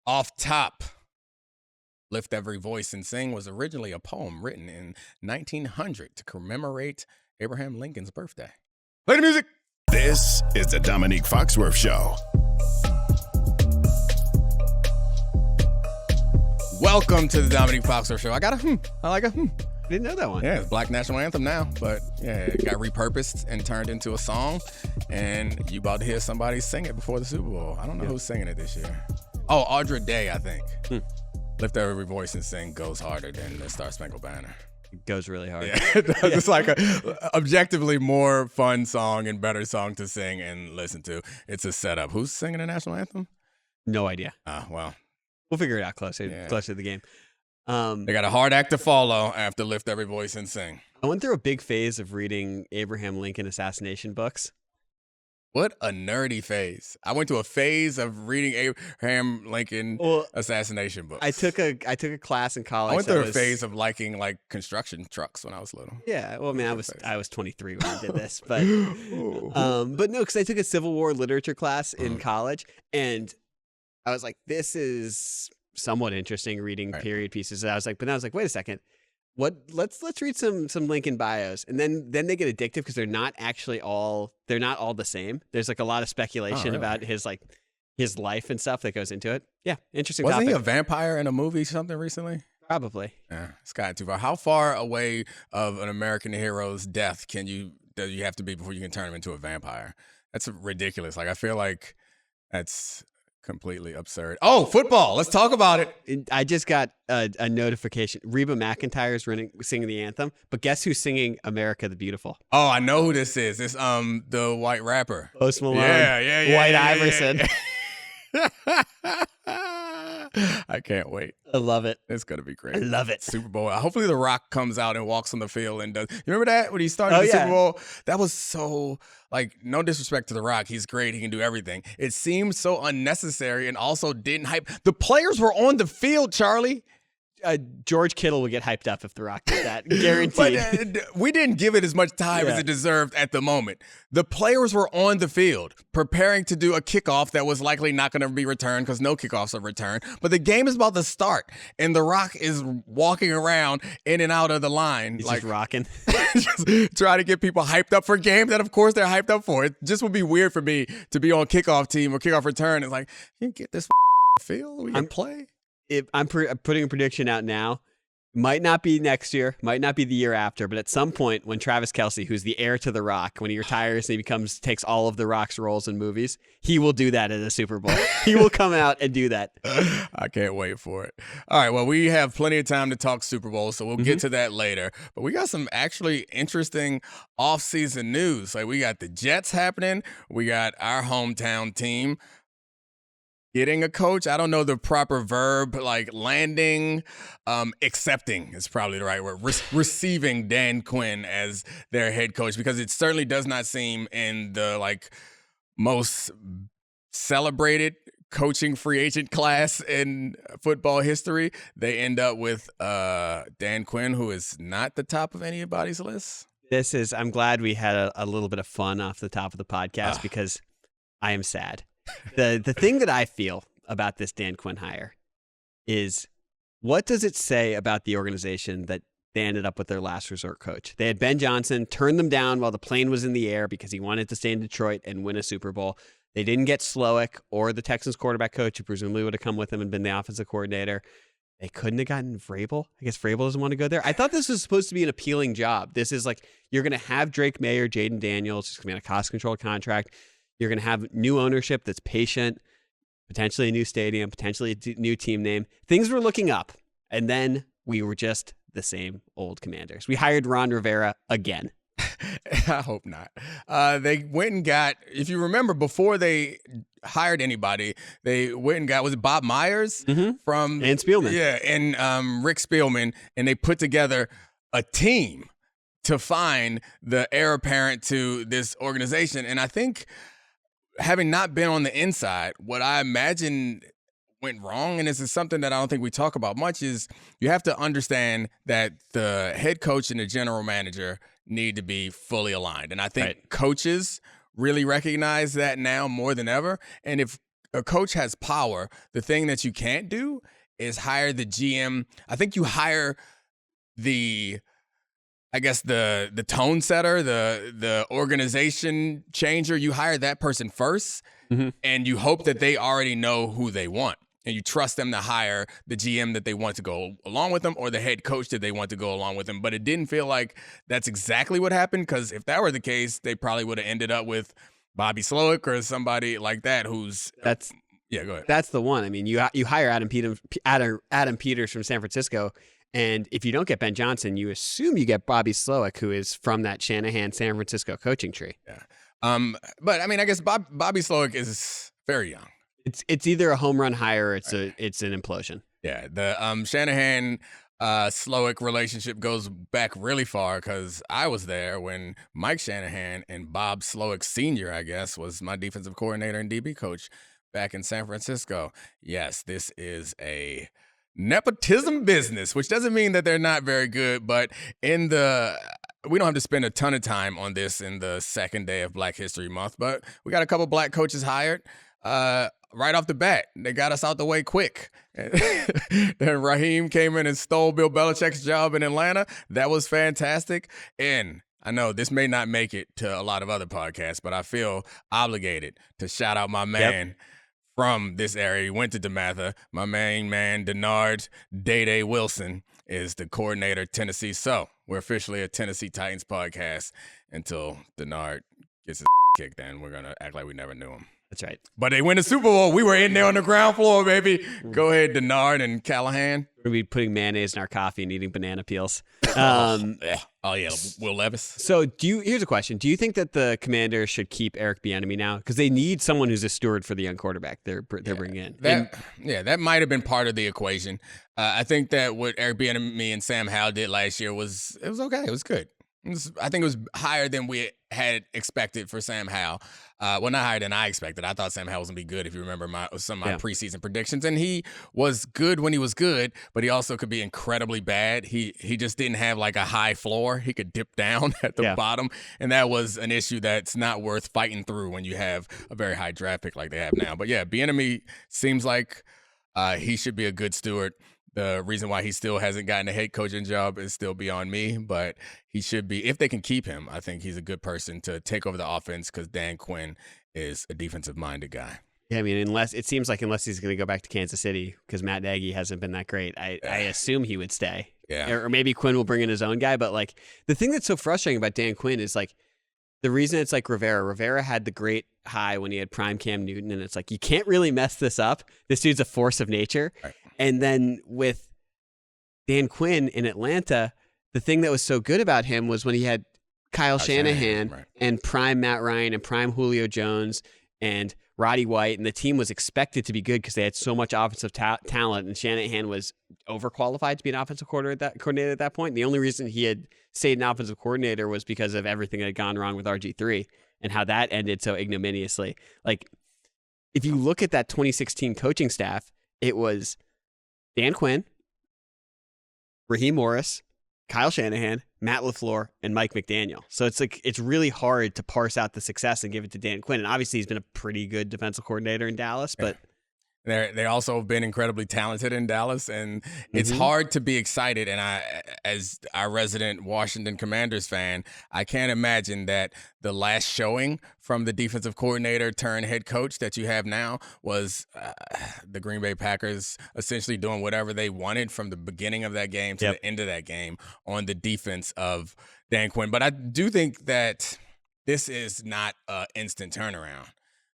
Off top, Lift Every Voice and Sing was originally a poem written in 1900 to commemorate Abraham Lincoln's birthday. Play the music. This is the Domonique Foxworth Show. Welcome to the Domonique Foxworth Show. I got a I like a I didn't know that one. Yeah, it's Black National Anthem now, but yeah, it got repurposed and turned into a song, and you about to hear somebody sing it before the Super Bowl. I don't know who's singing it this year. Oh, Audra Day, I think. Lift Every Voice and Sing goes harder than the Star Spangled Banner. It goes really hard. Yeah, it's like a objectively more fun song and better song to sing and listen to. It's a setup. Who's singing the national anthem? No idea. Well. We'll figure it out closer to the game. They got a hard act to follow after Lift Every Voice and Sing. I went through a big phase of reading Abraham Lincoln assassination books. What a nerdy phase. I went to a phase of reading Abraham Lincoln assassination books. I took a class in college. I went through a phase of liking like construction trucks when I was little. Yeah, well, I mean, I was 23 when I did this, but no, because I took a Civil War literature class in college, and I was like, this is somewhat interesting reading period pieces. And I was like, wait a second. Let's read some Lincoln bios, and then they get addictive because they're not all the same. There's like a lot of speculation about his life and stuff that goes into it. Yeah, interesting. Wasn't he a vampire in a movie something recently? Probably. Yeah, it's gotten too far. How far away of an American hero's death do you have to be before you can turn him into a vampire? That's ridiculous. Like I feel like that's completely absurd. Oh, football. Let's talk about it. I just got a notification. Reba McEntire's singing the anthem, but guess who's singing America the Beautiful? Oh, I know who this is. It's the white rapper. Post Malone. Yeah. White Iverson. I can't wait. I love it. It's going to be great. I love it. Super Bowl. Hopefully The Rock comes out and walks on the field and does. You remember that when he started the Super Bowl? That was so, like, no disrespect to The Rock. He's great. He can do everything. It seemed so unnecessary and also didn't hype. The players were on the field, Charlie. George Kittle would get hyped up if The Rock did that. Guaranteed. But we didn't give it as much time as it deserved at the moment. The players were on the field preparing to do a kickoff that was likely not going to be returned because no kickoffs are returned. But the game is about to start, and The Rock is walking around in and out of the line. He's just rocking. Just trying to get people hyped up for a game that, of course, they're hyped up for. It just would be weird for me to be on kickoff team or kickoff return. It's like, you get this field, we can play. I'm putting a prediction out now. Might not be next year, might not be the year after, but at some point when Travis Kelce, who's the heir to The Rock, when he retires and he takes all of The Rock's roles in movies, he will do that at a Super Bowl. He will come out and do that. I can't wait for it. All right, well, we have plenty of time to talk Super Bowl, so we'll get to that later. But we got some actually interesting off-season news. Like we got the Jets happening. We got our hometown team getting a coach. I don't know the proper verb, like landing, accepting is probably the right word. Receiving Dan Quinn as their head coach, because it certainly does not seem in the like most celebrated coaching free agent class in football history. They end up with Dan Quinn, who is not the top of anybody's list. I'm glad we had a little bit of fun off the top of the podcast because I am sad. The thing that I feel about this Dan Quinn hire is, what does it say about the organization that they ended up with their last resort coach? They had Ben Johnson, turned them down while the plane was in the air because he wanted to stay in Detroit and win a Super Bowl. They didn't get Slowick or the Texans quarterback coach, who presumably would have come with him and been the offensive coordinator. They couldn't have gotten Vrabel. I guess Vrabel doesn't want to go there. I thought this was supposed to be an appealing job. This is like, you're going to have Drake May or Jaden Daniels. It's going to be on a cost-controlled contract. You're going to have new ownership that's patient, potentially a new stadium, potentially a new team name. Things were looking up, and then we were just the same old Commanders. We hired Ron Rivera again. I hope not. They went and got, if you remember, before they hired anybody, they went and got, was it Bob Myers? From and Spielman. Yeah, and Rick Spielman, and they put together a team to find the heir apparent to this organization. And I think, having not been on the inside, what I imagine went wrong, and this is something that I don't think we talk about much, is you have to understand that the head coach and the general manager need to be fully aligned. And I think coaches really recognize that now more than ever. And if a coach has power. The thing that you can't do is hire the GM. I think you hire the tone setter, the organization changer. You hire that person first, and you hope that they already know who they want. And you trust them to hire the GM that they want to go along with them or the head coach that they want to go along with them. But it didn't feel like that's exactly what happened, because if that were the case, they probably would have ended up with Bobby Slowick or somebody like that who's – yeah, go ahead. That's the one. I mean, you hire Adam Peters from San Francisco, and if you don't get Ben Johnson, you assume you get Bobby Slowick, who is from that Shanahan San Francisco coaching tree. Yeah. But, I mean, I guess Bobby Slowick is very young. It's either a home run hire or it's an implosion. Yeah, the Shanahan Slowick relationship goes back really far, because I was there when Mike Shanahan and Bob Slowick Sr., I guess, was my defensive coordinator and DB coach back in San Francisco. Yes, this is a nepotism business, which doesn't mean that they're not very good, but we don't have to spend a ton of time on this in the second day of Black History Month, but we got a couple black coaches hired. Right off the bat, they got us out the way quick. Then Raheem came in and stole Bill Belichick's job in Atlanta. That was fantastic. And I know this may not make it to a lot of other podcasts, but I feel obligated to shout out my man from this area. He went to DeMatha. My main man, Denard Day Wilson, is the coordinator at Tennessee. So we're officially a Tennessee Titans podcast until Denard gets his kicked in. We're going to act like we never knew him. That's right. But they win the Super Bowl. We were in there on the ground floor, baby. Go ahead, Denard and Callahan. We're going to be putting mayonnaise in our coffee and eating banana peels. Will Levis. So here's a question. Do you think that the Commanders should keep Eric Bieniemy now? Because they need someone who's a steward for the young quarterback they're bringing in. That might have been part of the equation. I think that what Eric Bieniemy and Sam Howell did last year was okay. It was good. I think it was higher than we had expected for Sam Howell. Well, not higher than I expected. I thought Sam Howell was going to be good, if you remember some of my preseason predictions. And he was good when he was good, but he also could be incredibly bad. He just didn't have like a high floor. He could dip down at the bottom. And that was an issue that's not worth fighting through when you have a very high draft pick like they have now. But yeah, Bieniemy seems like he should be a good steward. The reason why he still hasn't gotten a head coaching job is still beyond me, but he should be. If they can keep him, I think he's a good person to take over the offense, because Dan Quinn is a defensive-minded guy. Yeah, I mean, unless he's going to go back to Kansas City, because Matt Nagy hasn't been that great. I assume he would stay. Yeah. Or maybe Quinn will bring in his own guy. But like the thing that's so frustrating about Dan Quinn is like the reason it's like Rivera. Rivera had the great high when he had prime Cam Newton, and it's like you can't really mess this up. This dude's a force of nature. Right. And then with Dan Quinn in Atlanta, the thing that was so good about him was when he had Kyle Shanahan right. and prime Matt Ryan and prime Julio Jones and Roddy White, and the team was expected to be good because they had so much offensive talent, and Shanahan was overqualified to be an offensive coordinator at that point. And the only reason he had stayed an offensive coordinator was because of everything that had gone wrong with RG3 and how that ended so ignominiously. Like, if you look at that 2016 coaching staff, it was Dan Quinn, Raheem Morris, Kyle Shanahan, Matt LaFleur, and Mike McDaniel. So it's like it's really hard to parse out the success and give it to Dan Quinn. And obviously he's been a pretty good defensive coordinator in Dallas, but They also have been incredibly talented in Dallas, and it's hard to be excited. And as our resident Washington Commanders fan, I can't imagine that the last showing from the defensive coordinator turned head coach that you have now was the Green Bay Packers essentially doing whatever they wanted from the beginning of that game to the end of that game on the defense of Dan Quinn. But I do think that this is not an instant turnaround.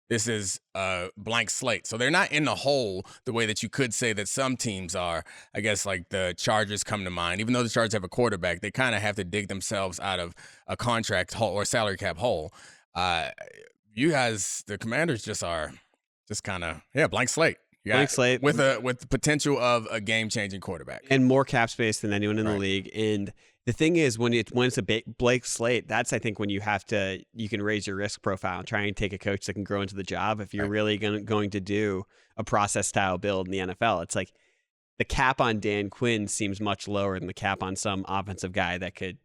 This is a blank slate. So they're not in the hole the way that you could say that some teams are. I guess like the Chargers come to mind. Even though the Chargers have a quarterback, they kind of have to dig themselves out of a contract hole or salary cap hole. You guys, the Commanders, just are just kind of, blank slate. Blank slate. With the potential of a game-changing quarterback. And more cap space than anyone in the league. And the thing is, when it's a blank slate, that's, I think, when you can raise your risk profile and try and take a coach that can grow into the job. If you're really going to do a process-style build in the NFL, it's like the cap on Dan Quinn seems much lower than the cap on some offensive guy that could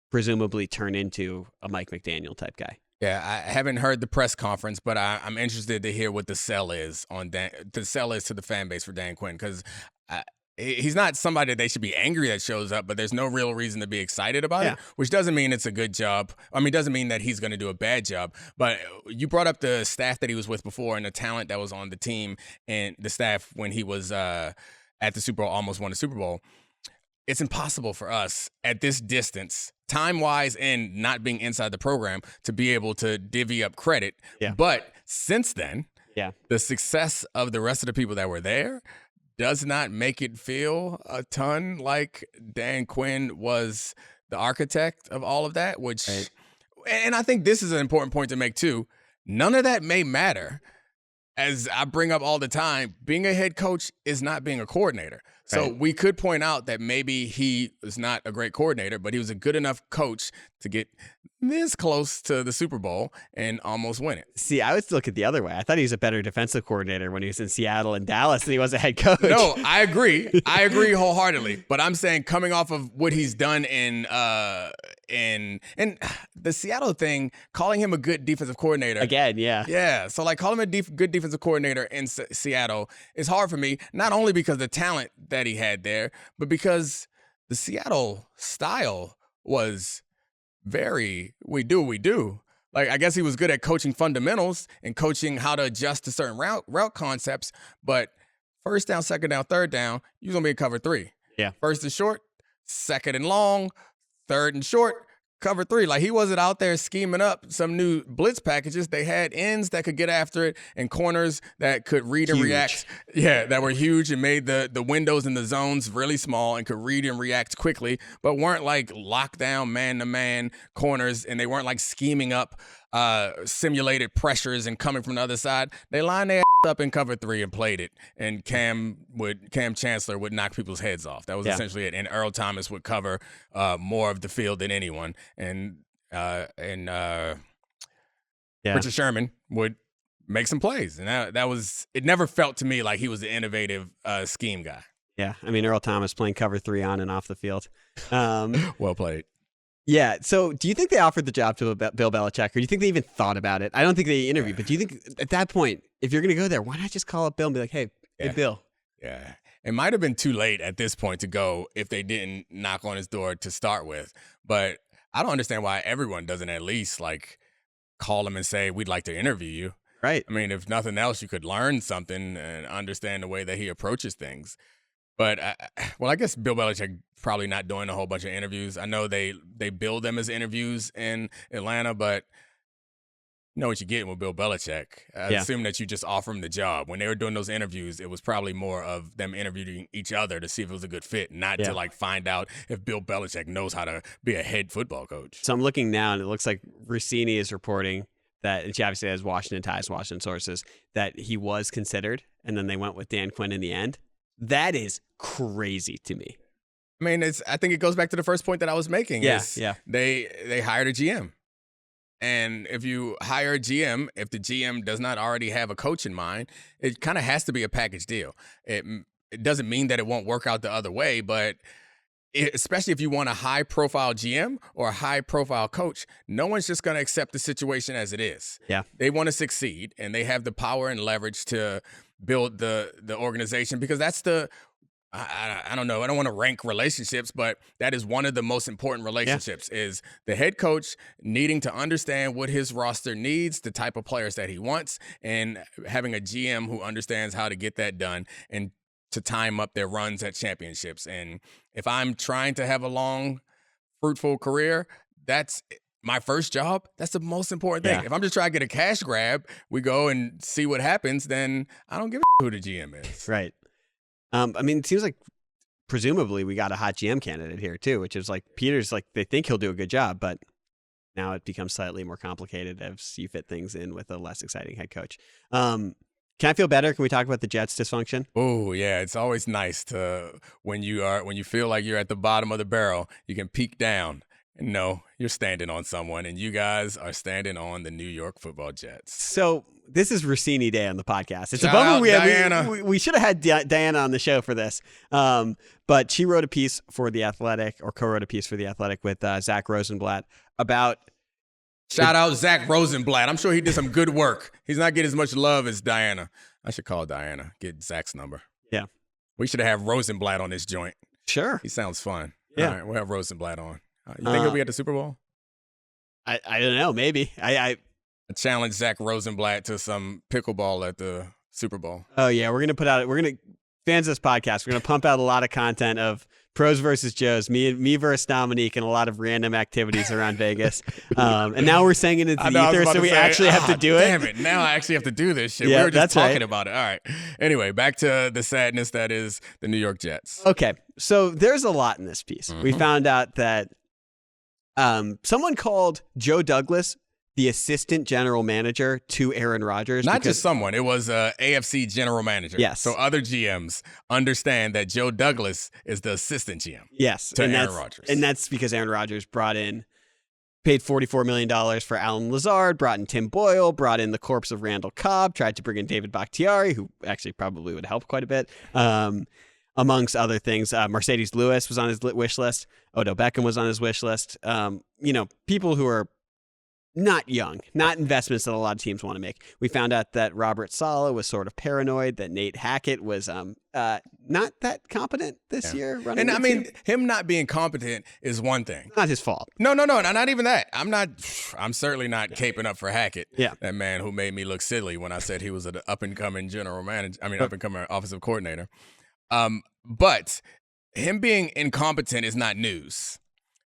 presumably turn into a Mike McDaniel type guy. Yeah, I haven't heard the press conference, but I'm interested to hear what the sell is to the fan base for Dan Quinn, because he's not somebody that they should be angry that shows up, but there's no real reason to be excited about it, which doesn't mean it's a good job. I mean, it doesn't mean that he's going to do a bad job, but you brought up the staff that he was with before and the talent that was on the team and the staff when he was at the Super Bowl, almost won the Super Bowl. It's impossible for us at this distance, time-wise and not being inside the program, to be able to divvy up credit. Yeah. But since then, the success of the rest of the people that were there does not make it feel a ton like Dan Quinn was the architect of all of that, which, and I think this is an important point to make too. None of that may matter. As I bring up all the time, being a head coach is not being a coordinator. So we could point out that maybe he was not a great coordinator, but he was a good enough coach to get this close to the Super Bowl and almost win it. See, I would look at the other way. I thought he was a better defensive coordinator when he was in Seattle and Dallas than he was a head coach. No, I agree. I agree wholeheartedly. But I'm saying coming off of what he's done in the Seattle thing, calling him a good defensive coordinator. Again, yeah. Yeah, so like calling him a good defensive coordinator in Seattle is hard for me, not only because of the talent that he had there, but because the Seattle style was very, we do what we do. Like, I guess he was good at coaching fundamentals and coaching how to adjust to certain route concepts, but first down, second down, third down, you're going to be in cover 3. Yeah. First and short, second and long, third and short, cover 3. Like, he wasn't out there scheming up some new blitz packages. They had ends that could get after it and corners that could read and react. Yeah, that were huge and made the windows and the zones really small and could read and react quickly, but weren't like lockdown man-to-man corners, and they weren't like scheming up simulated pressures and coming from the other side. They lined their up in cover 3 and played it, and Cam Chancellor would knock people's heads off. That was essentially it. And Earl Thomas would cover more of the field than anyone, and Richard Sherman would make some plays, and that was it. Never felt to me like he was the innovative scheme guy. Yeah, I mean, Earl Thomas playing cover 3 on and off the field. Well played. Yeah. So do you think they offered the job to Bill Belichick, or do you think they even thought about it? I don't think they interviewed, but do you think at that point, if you're going to go there, why not just call up Bill and be like, hey, Bill? Yeah. It might have been too late at this point to go if they didn't knock on his door to start with. But I don't understand why everyone doesn't at least like call him and say, we'd like to interview you. Right. I mean, if nothing else, you could learn something and understand the way that he approaches things. But, I guess Bill Belichick probably not doing a whole bunch of interviews. I know they build them as interviews in Atlanta, but you know what you're getting with Bill Belichick. I assume that you just offer him the job. When they were doing those interviews, it was probably more of them interviewing each other to see if it was a good fit, not to like find out if Bill Belichick knows how to be a head football coach. So I'm looking now, and it looks like Rossini is reporting that, and she obviously has Washington ties, Washington sources, that he was considered, and then they went with Dan Quinn in the end. That is crazy to me. I mean, I think it goes back to the first point that I was making. Yeah. They hired a GM. And if you hire a GM, if the GM does not already have a coach in mind, it kind of has to be a package deal. It doesn't mean that it won't work out the other way, but especially if you want a high-profile GM or a high-profile coach, no one's just going to accept the situation as it is. Yeah. They want to succeed, and they have the power and leverage to build the organization, because that's I don't know. I don't want to rank relationships, but that is one of the most important relationships is the head coach needing to understand what his roster needs, the type of players that he wants, and having a GM who understands how to get that done and to time up their runs at championships. And if I'm trying to have a long, fruitful career, that's my first job. That's the most important thing. If I'm just trying to get a cash grab, we go and see what happens, then I don't give a who the GM is. Right. I mean, it seems like presumably we got a hot GM candidate here too, which is like Peter's like, they think he'll do a good job, but now it becomes slightly more complicated as you fit things in with a less exciting head coach. Can I feel better? Can we talk about the Jets' dysfunction? Oh, yeah. It's always nice to, when you feel like you're at the bottom of the barrel, you can peek down. No, you're standing on someone, and you guys are standing on the New York Football Jets. So this is Rossini Day on the podcast. It's Shout a bummer Diana. we should have had Diana on the show for this. But she wrote a piece for The Athletic, or co-wrote a piece for The Athletic with Zach Rosenblatt about Shout out Zach Rosenblatt. I'm sure he did some good work. He's not getting as much love as Diana. I should call Diana, get Zach's number. Yeah. We should have Rosenblatt on this joint. Sure. He sounds fun. Yeah. All right, we'll have Rosenblatt on. You think he'll be at the Super Bowl? I don't know. Maybe. I challenge Zach Rosenblatt to some pickleball at the Super Bowl. Oh, yeah. Fans of this podcast, we're going to pump out a lot of content of pros versus Joes, me versus Domonique, and a lot of random activities around Vegas. And now we're saying it into the ether, so we actually have to do it. Damn it. Now I actually have to do this shit. Yeah, we were just talking right. about it. All right. Anyway, back to the sadness that is the New York Jets. Okay. So there's a lot in this piece. We found out that someone called Joe Douglas the assistant general manager to Aaron Rodgers. Not just someone. It was a AFC general manager. Yes. So other GMs understand that Joe Douglas is the assistant GM. Yes. To Aaron Rodgers. And that's because Aaron Rodgers paid $44 million for Alan Lazard, brought in Tim Boyle, brought in the corpse of Randall Cobb, tried to bring in David Bakhtiari, who actually probably would help quite a bit, amongst other things. Mercedes Lewis was on his wish list. Odell Beckham was on his wish list. People who are not young, not investments that a lot of teams want to make. We found out that Robert Saleh was sort of paranoid, that Nate Hackett was not that competent this year. Running and I mean, team. him not being competent is one thing. Not his fault. No, not even that. I'm certainly not caping up for Hackett. Yeah. That man who made me look silly when I said he was an up-and-coming general manager. Up-and-coming offensive coordinator. But him being incompetent is not news.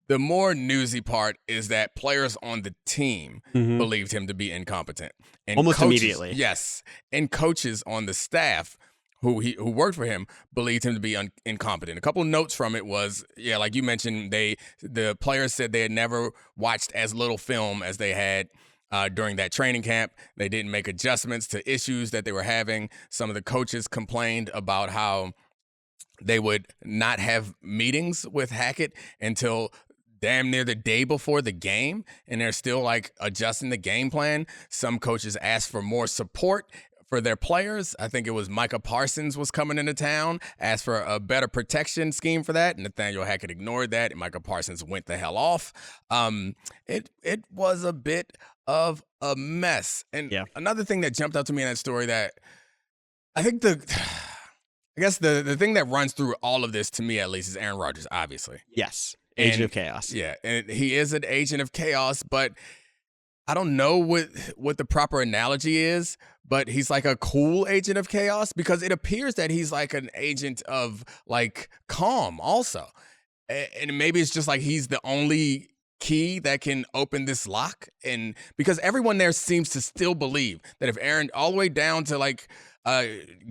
The more newsy part is that players on the team believed him to be incompetent. And almost coaches, immediately. Yes. And coaches on the staff who worked for him believed him to be incompetent. A couple of notes from it was, like you mentioned, the players said they had never watched as little film as they had during that training camp. They didn't make adjustments to issues that they were having. Some of the coaches complained about how they would not have meetings with Hackett until damn near the day before the game, and they're still like adjusting the game plan. Some coaches asked for more support for their players. I think it was Micah Parsons was coming into town, asked for a better protection scheme for that, and Nathaniel Hackett ignored that, and Micah Parsons went the hell off. It was a bit of a mess. And another thing that jumped out to me in that story that I think the thing that runs through all of this, to me at least, is Aaron Rodgers, obviously. Yes. Agent of chaos. Yeah, and he is an agent of chaos, but I don't know what the proper analogy is, but he's like a cool agent of chaos because it appears that he's like an agent of like calm also. And maybe it's just like he's the only key that can open this lock, and because everyone there seems to still believe that if Aaron, all the way down to like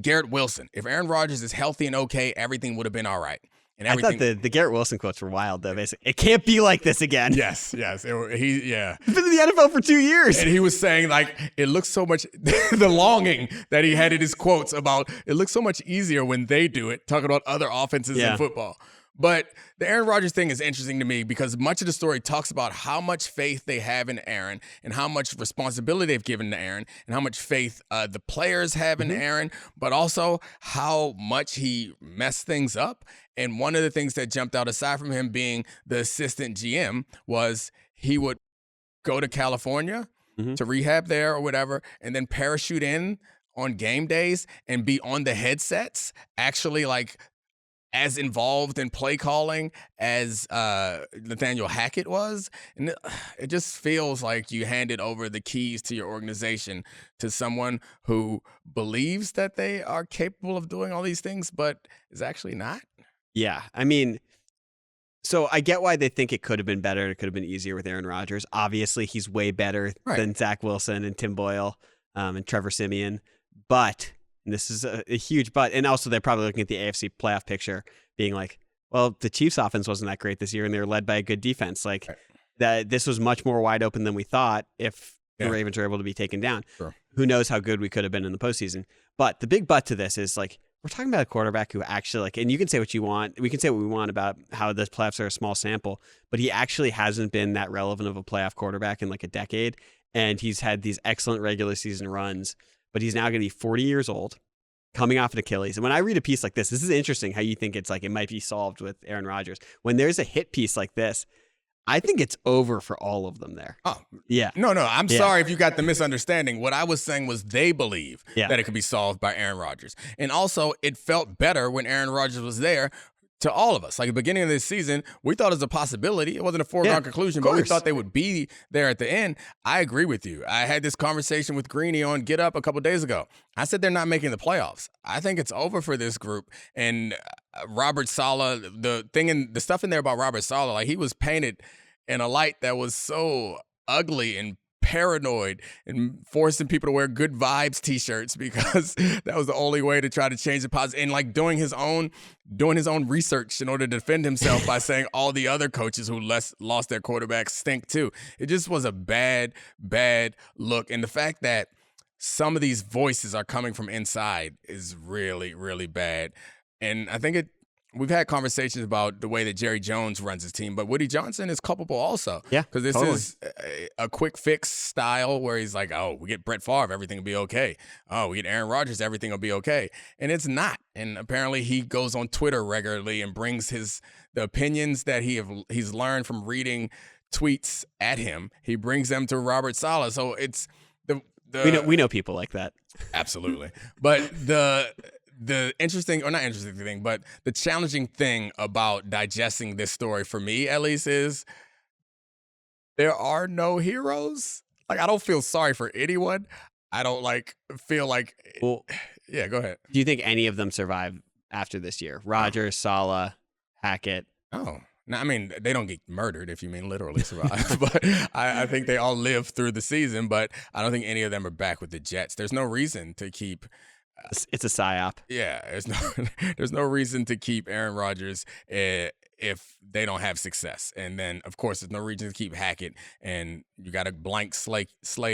Garrett Wilson, if Aaron Rodgers is healthy and okay, everything would have been all right. And I thought the Garrett Wilson quotes were wild, though. Basically, it can't be like this again. Yes. He's been in the NFL for 2 years, and he was saying like it looks so much. The longing that he had in his quotes about it looks so much easier when they do it. Talking about other offenses in football. But the Aaron Rodgers thing is interesting to me because much of the story talks about how much faith they have in Aaron and how much responsibility they've given to Aaron and how much faith the players have in Aaron, but also how much he messed things up. And one of the things that jumped out, aside from him being the assistant GM, was he would go to California to rehab there or whatever, and then parachute in on game days and be on the headsets, actually like as involved in play calling as Nathaniel Hackett was. And it just feels like you handed over the keys to your organization to someone who believes that they are capable of doing all these things, but is actually not. Yeah. I mean, so I get why they think it could have been better. It could have been easier with Aaron Rodgers. Obviously, he's way better than Zach Wilson and Tim Boyle and Trevor Siemian. But, and this is a huge but, and also they're probably looking at the AFC playoff picture being like, well, the Chiefs offense wasn't that great this year and they were led by a good defense. Like that, this was much more wide open than we thought if the Ravens were able to be taken down. Sure. Who knows how good we could have been in the postseason. But the big but to this is like, we're talking about a quarterback who actually like, and you can say what you want. We can say what we want about how the playoffs are a small sample, but he actually hasn't been that relevant of a playoff quarterback in like a decade. And he's had these excellent regular season runs, but he's now going to be 40 years old, coming off an Achilles. And when I read a piece like this is interesting how you think it's like it might be solved with Aaron Rodgers. When there's a hit piece like this, I think it's over for all of them there. Oh, yeah. No, I'm sorry if you got the misunderstanding. What I was saying was they believe that it could be solved by Aaron Rodgers. And also, it felt better when Aaron Rodgers was there to all of us. Like, at the beginning of this season, we thought it was a possibility. It wasn't a foregone conclusion, but we thought they would be there at the end. I agree with you. I had this conversation with Greeny on Get Up a couple days ago. I said they're not making the playoffs. I think it's over for this group. And Robert Saleh, the stuff in there about Robert Saleh, like, he was painted in a light that was so ugly and paranoid and forcing people to wear good vibes t-shirts because that was the only way to try to change the positive, and like doing his own research in order to defend himself by saying all the other coaches who lost their quarterbacks stink too. It just was a bad look. And the fact that some of these voices are coming from inside is really, really bad. And I think we've had conversations about the way that Jerry Jones runs his team, but Woody Johnson is culpable also. Yeah, because this is a quick fix style where he's like, oh, we get Brett Favre, everything will be okay. Oh, we get Aaron Rodgers, everything will be okay. And it's not. And apparently he goes on Twitter regularly and brings the opinions that he's learned from reading tweets at him. He brings them to Robert Saleh. So it's we know people like that. Absolutely. But the interesting, or not interesting thing, but the challenging thing about digesting this story for me, at least, is there are no heroes. Like, I don't feel sorry for anyone. I don't feel like. Well, yeah, go ahead. Do you think any of them survive after this year? Rodgers, Saleh, Hackett. Oh, no, I mean, they don't get murdered, if you mean literally survive. But I think they all live through the season. But I don't think any of them are back with the Jets. There's no reason to keep. It's a psyop. Yeah, there's no reason to keep Aaron Rodgers if they don't have success. And then, of course, there's no reason to keep Hackett. And you got to blank slate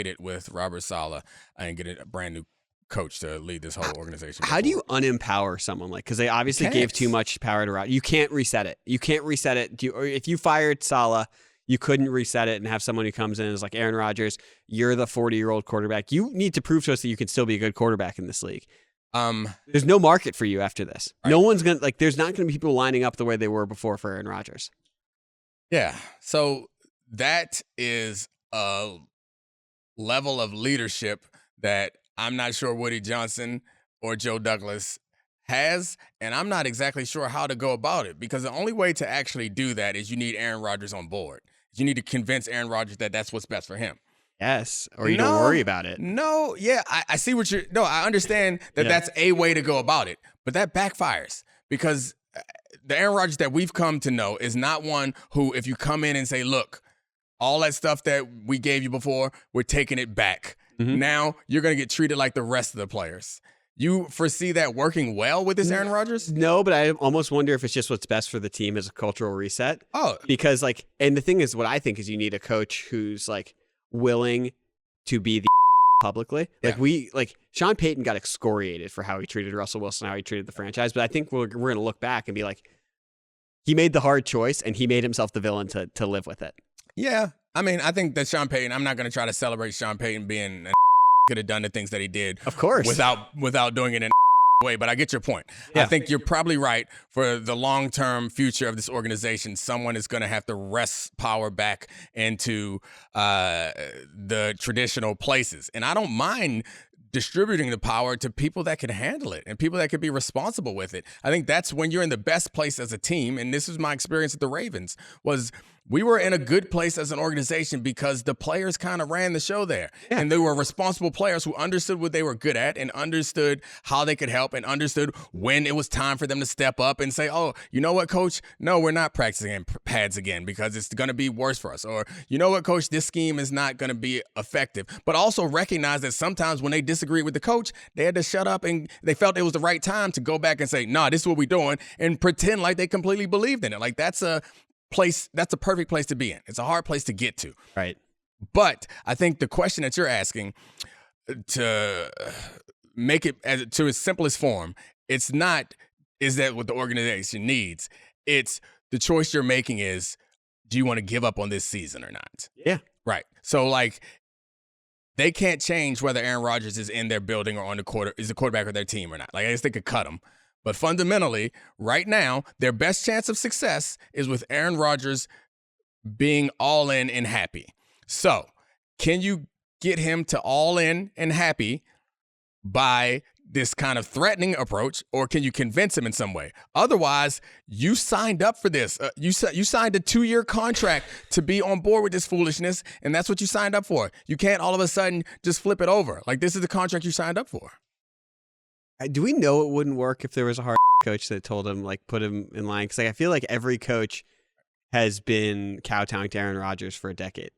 it with Robert Saleh and get a brand new coach to lead this whole organization. How do you unempower someone because they obviously gave too much power to Rodgers? You can't reset it. Or if you fired Saleh, you couldn't reset it and have someone who comes in and is like, Aaron Rodgers, you're the 40-year-old quarterback. You need to prove to us that you can still be a good quarterback in this league. There's no market for you after this. Right. No one's going to, there's not going to be people lining up the way they were before for Aaron Rodgers. Yeah. So that is a level of leadership that I'm not sure Woody Johnson or Joe Douglas has, and I'm not exactly sure how to go about it, because the only way to actually do that is you need Aaron Rodgers on board. You need to convince Aaron Rodgers that that's what's best for him. Yes, or you don't worry about it. No, yeah, I see what you're. No, I understand that that's a way to go about it, but that backfires because the Aaron Rodgers that we've come to know is not one who, if you come in and say, "Look, all that stuff that we gave you before, we're taking it back. Mm-hmm. Now you're going to get treated like the rest of the players." You foresee that working well with this Aaron Rodgers? No, but I almost wonder if it's just what's best for the team as a cultural reset. Oh, because and the thing is, what I think is you need a coach who's willing to be the publicly. Sean Payton got excoriated for how he treated Russell Wilson, how he treated the franchise. But I think we're going to look back and be like, he made the hard choice and he made himself the villain to live with it. Yeah. I mean, I think that Sean Payton, I'm not going to try to celebrate Sean Payton being could have done the things that he did, of course, without doing it in a way. But I get your point. Yeah. I think you're probably right. For the long-term future of this organization, someone is going to have to wrest power back into the traditional places. And I don't mind distributing the power to people that can handle it and people that could be responsible with it. I think that's when you're in the best place as a team. And this is my experience at the Ravens, was we were in a good place as an organization because the players kind of ran the show there. Yeah. And they were responsible players who understood what they were good at and understood how they could help and understood when it was time for them to step up and say, oh, you know what, coach? No, we're not practicing in pads again because it's going to be worse for us. Or, you know what, coach? This scheme is not going to be effective. But also recognize that sometimes when they disagreed with the coach, they had to shut up and they felt it was the right time to go back and say, nah, this is what we're doing, and pretend like they completely believed in it. Like, that's a perfect place to be in. It's a hard place to get to. Right. But I think the question that you're asking, to make it to its simplest form, it's not, is that what the organization needs? It's the choice you're making is, do you want to give up on this season or not? Yeah. Right. So, they can't change whether Aaron Rodgers is in their building or on is the quarterback of their team or not. I guess they could cut him. But fundamentally, right now, their best chance of success is with Aaron Rodgers being all in and happy. So, can you get him to all in and happy by this kind of threatening approach, or can you convince him in some way? Otherwise, you signed up for this. You signed a 2-year contract to be on board with this foolishness, and that's what you signed up for. You can't all of a sudden just flip it over. Like, this is the contract you signed up for. Do we know it wouldn't work if there was a hard coach that told him, like, put him in line? Because, like, I feel like every coach has been kowtowing to Aaron Rodgers for a decade.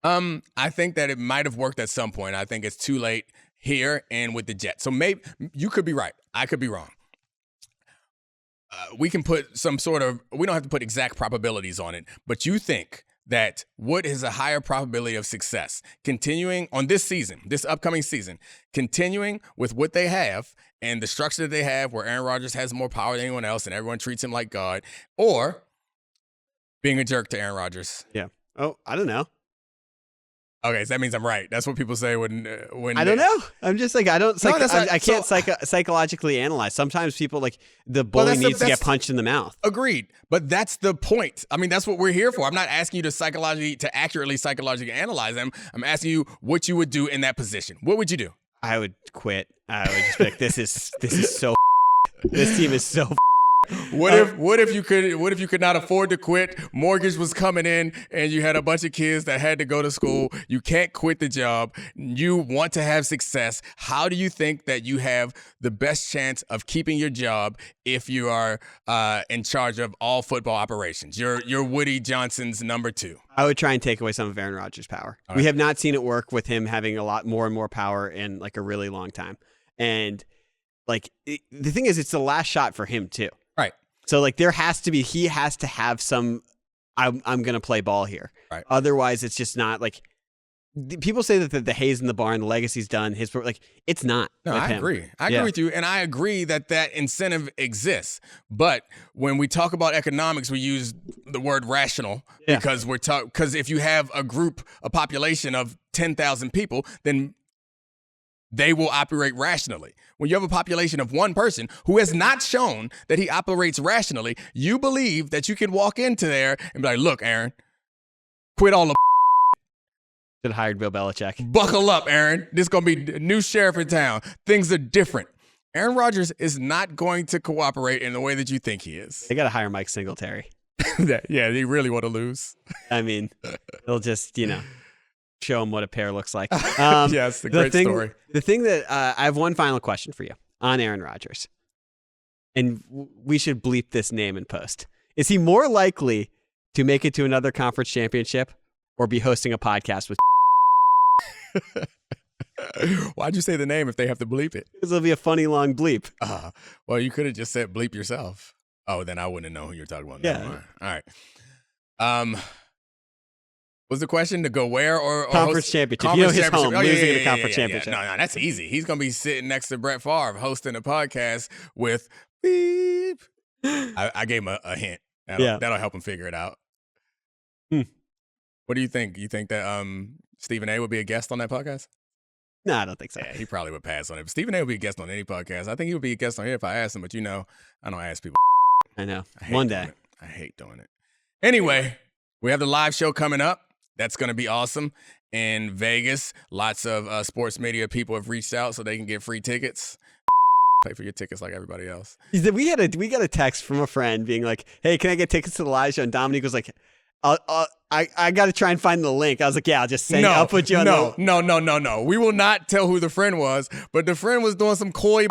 I think that it might have worked at some point. I think it's too late here and with the Jets. So maybe you could be right. I could be wrong. We can put some sort of, we don't have to put exact probabilities on it, but you think that what is a higher probability of success? Continuing on this season, this upcoming season, continuing with what they have and the structure that they have where Aaron Rodgers has more power than anyone else and everyone treats him like God, or being a jerk to Aaron Rodgers? Yeah. Oh, I don't know. Okay, so that means I'm right. That's what people say when I don't know. I'm just like, I can't psychologically analyze. Sometimes people, like, the bully needs to get punched in the mouth. Agreed. But that's the point. I mean, that's what we're here for. I'm not asking you to accurately psychologically analyze them. I'm asking you what you would do in that position. What would you do? I would quit. I would just be like, this is so this team is so What if you could not afford to quit? Mortgage was coming in and you had a bunch of kids that had to go to school. You can't quit the job. You want to have success. How do you think that you have the best chance of keeping your job if you are in charge of all football operations? You're Woody Johnson's number 2. I would try and take away some of Aaron Rodgers' power. We have not seen it work with him having a lot more and more power in, like, a really long time. And, like, the thing is, it's the last shot for him too. Right. So, like, he has to have some, I'm going to play ball here. Right. Otherwise, it's just not, like, people say that the Hayes in the barn, the legacy's done. Like, it's not. No, I agree. I agree with you. And I agree that incentive exists. But when we talk about economics, we use the word rational because because if you have a population of 10,000 people, then they will operate rationally. When you have a population of one person who has not shown that he operates rationally, you believe that you can walk into there and be like, look, Aaron, quit all the should have hired Bill Belichick. Buckle up, Aaron. This is going to be a new sheriff in town. Things are different. Aaron Rodgers is not going to cooperate in the way that you think he is. They got to hire Mike Singletary. Yeah, they really want to lose. I mean, they'll just, show him what a pair looks like. Yes, the great story. The thing that I have one final question for you on Aaron Rodgers, and we should bleep this name in post. Is he more likely to make it to another conference championship or be hosting a podcast with? Why'd you say the name if they have to bleep it? Because it'll be a funny long bleep. Well, you could have just said bleep yourself. Oh, then I wouldn't know who you're talking about. Yeah. All right. Was the question to go where or conference championship? His home losing in a conference championship. No, that's easy. He's gonna be sitting next to Brett Favre hosting a podcast with beep. I gave him a hint. That'll help him figure it out. What do you think? You think that Stephen A would be a guest on that podcast? No, I don't think so. Yeah, he probably would pass on it. But Stephen A would be a guest on any podcast. I think he would be a guest on here if I asked him. But I don't ask people. I know. One day. I hate doing it. Anyway, we have the live show coming up. That's going to be awesome in Vegas. Lots of sports media people have reached out so they can get free tickets. Pay for your tickets like everybody else. We got a text from a friend being like, "Hey, can I get tickets to the live show?" And Domonique was like, "I got to try and find the link." I was like, "Yeah, I'll just send. I'll put you on." No. We will not tell who the friend was, but the friend was doing some coy.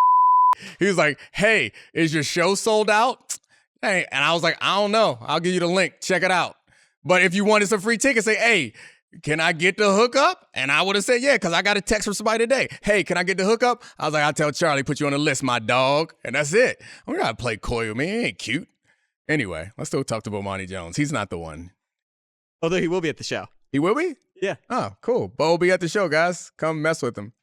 He was like, "Hey, is your show sold out?" Hey, and I was like, "I don't know. I'll give you the link. Check it out." But if you wanted some free tickets, say, "Hey, can I get the hookup?" And I would have said, yeah, because I got a text from somebody today. "Hey, can I get the hookup?" I was like, "I'll tell Charlie, put you on the list, my dog." And that's it. I'm going to play coy with me. He ain't cute. Anyway, let's still talk to Bomani Jones. He's not the one. Although he will be at the show. He will be? Yeah. Oh, cool. Bo will be at the show, guys. Come mess with him.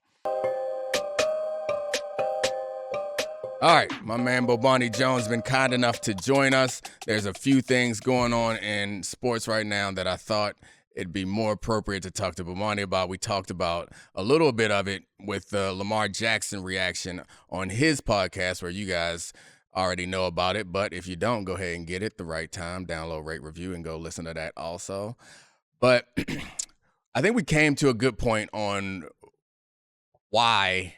All right, my man Bomani Jones has been kind enough to join us. There's a few things going on in sports right now that I thought it'd be more appropriate to talk to Bomani about. We talked about a little bit of it with the Lamar Jackson reaction on his podcast, where you guys already know about it. But if you don't, go ahead and get it the right time. Download, rate, review, and go listen to that also. But I think we came to a good point on why,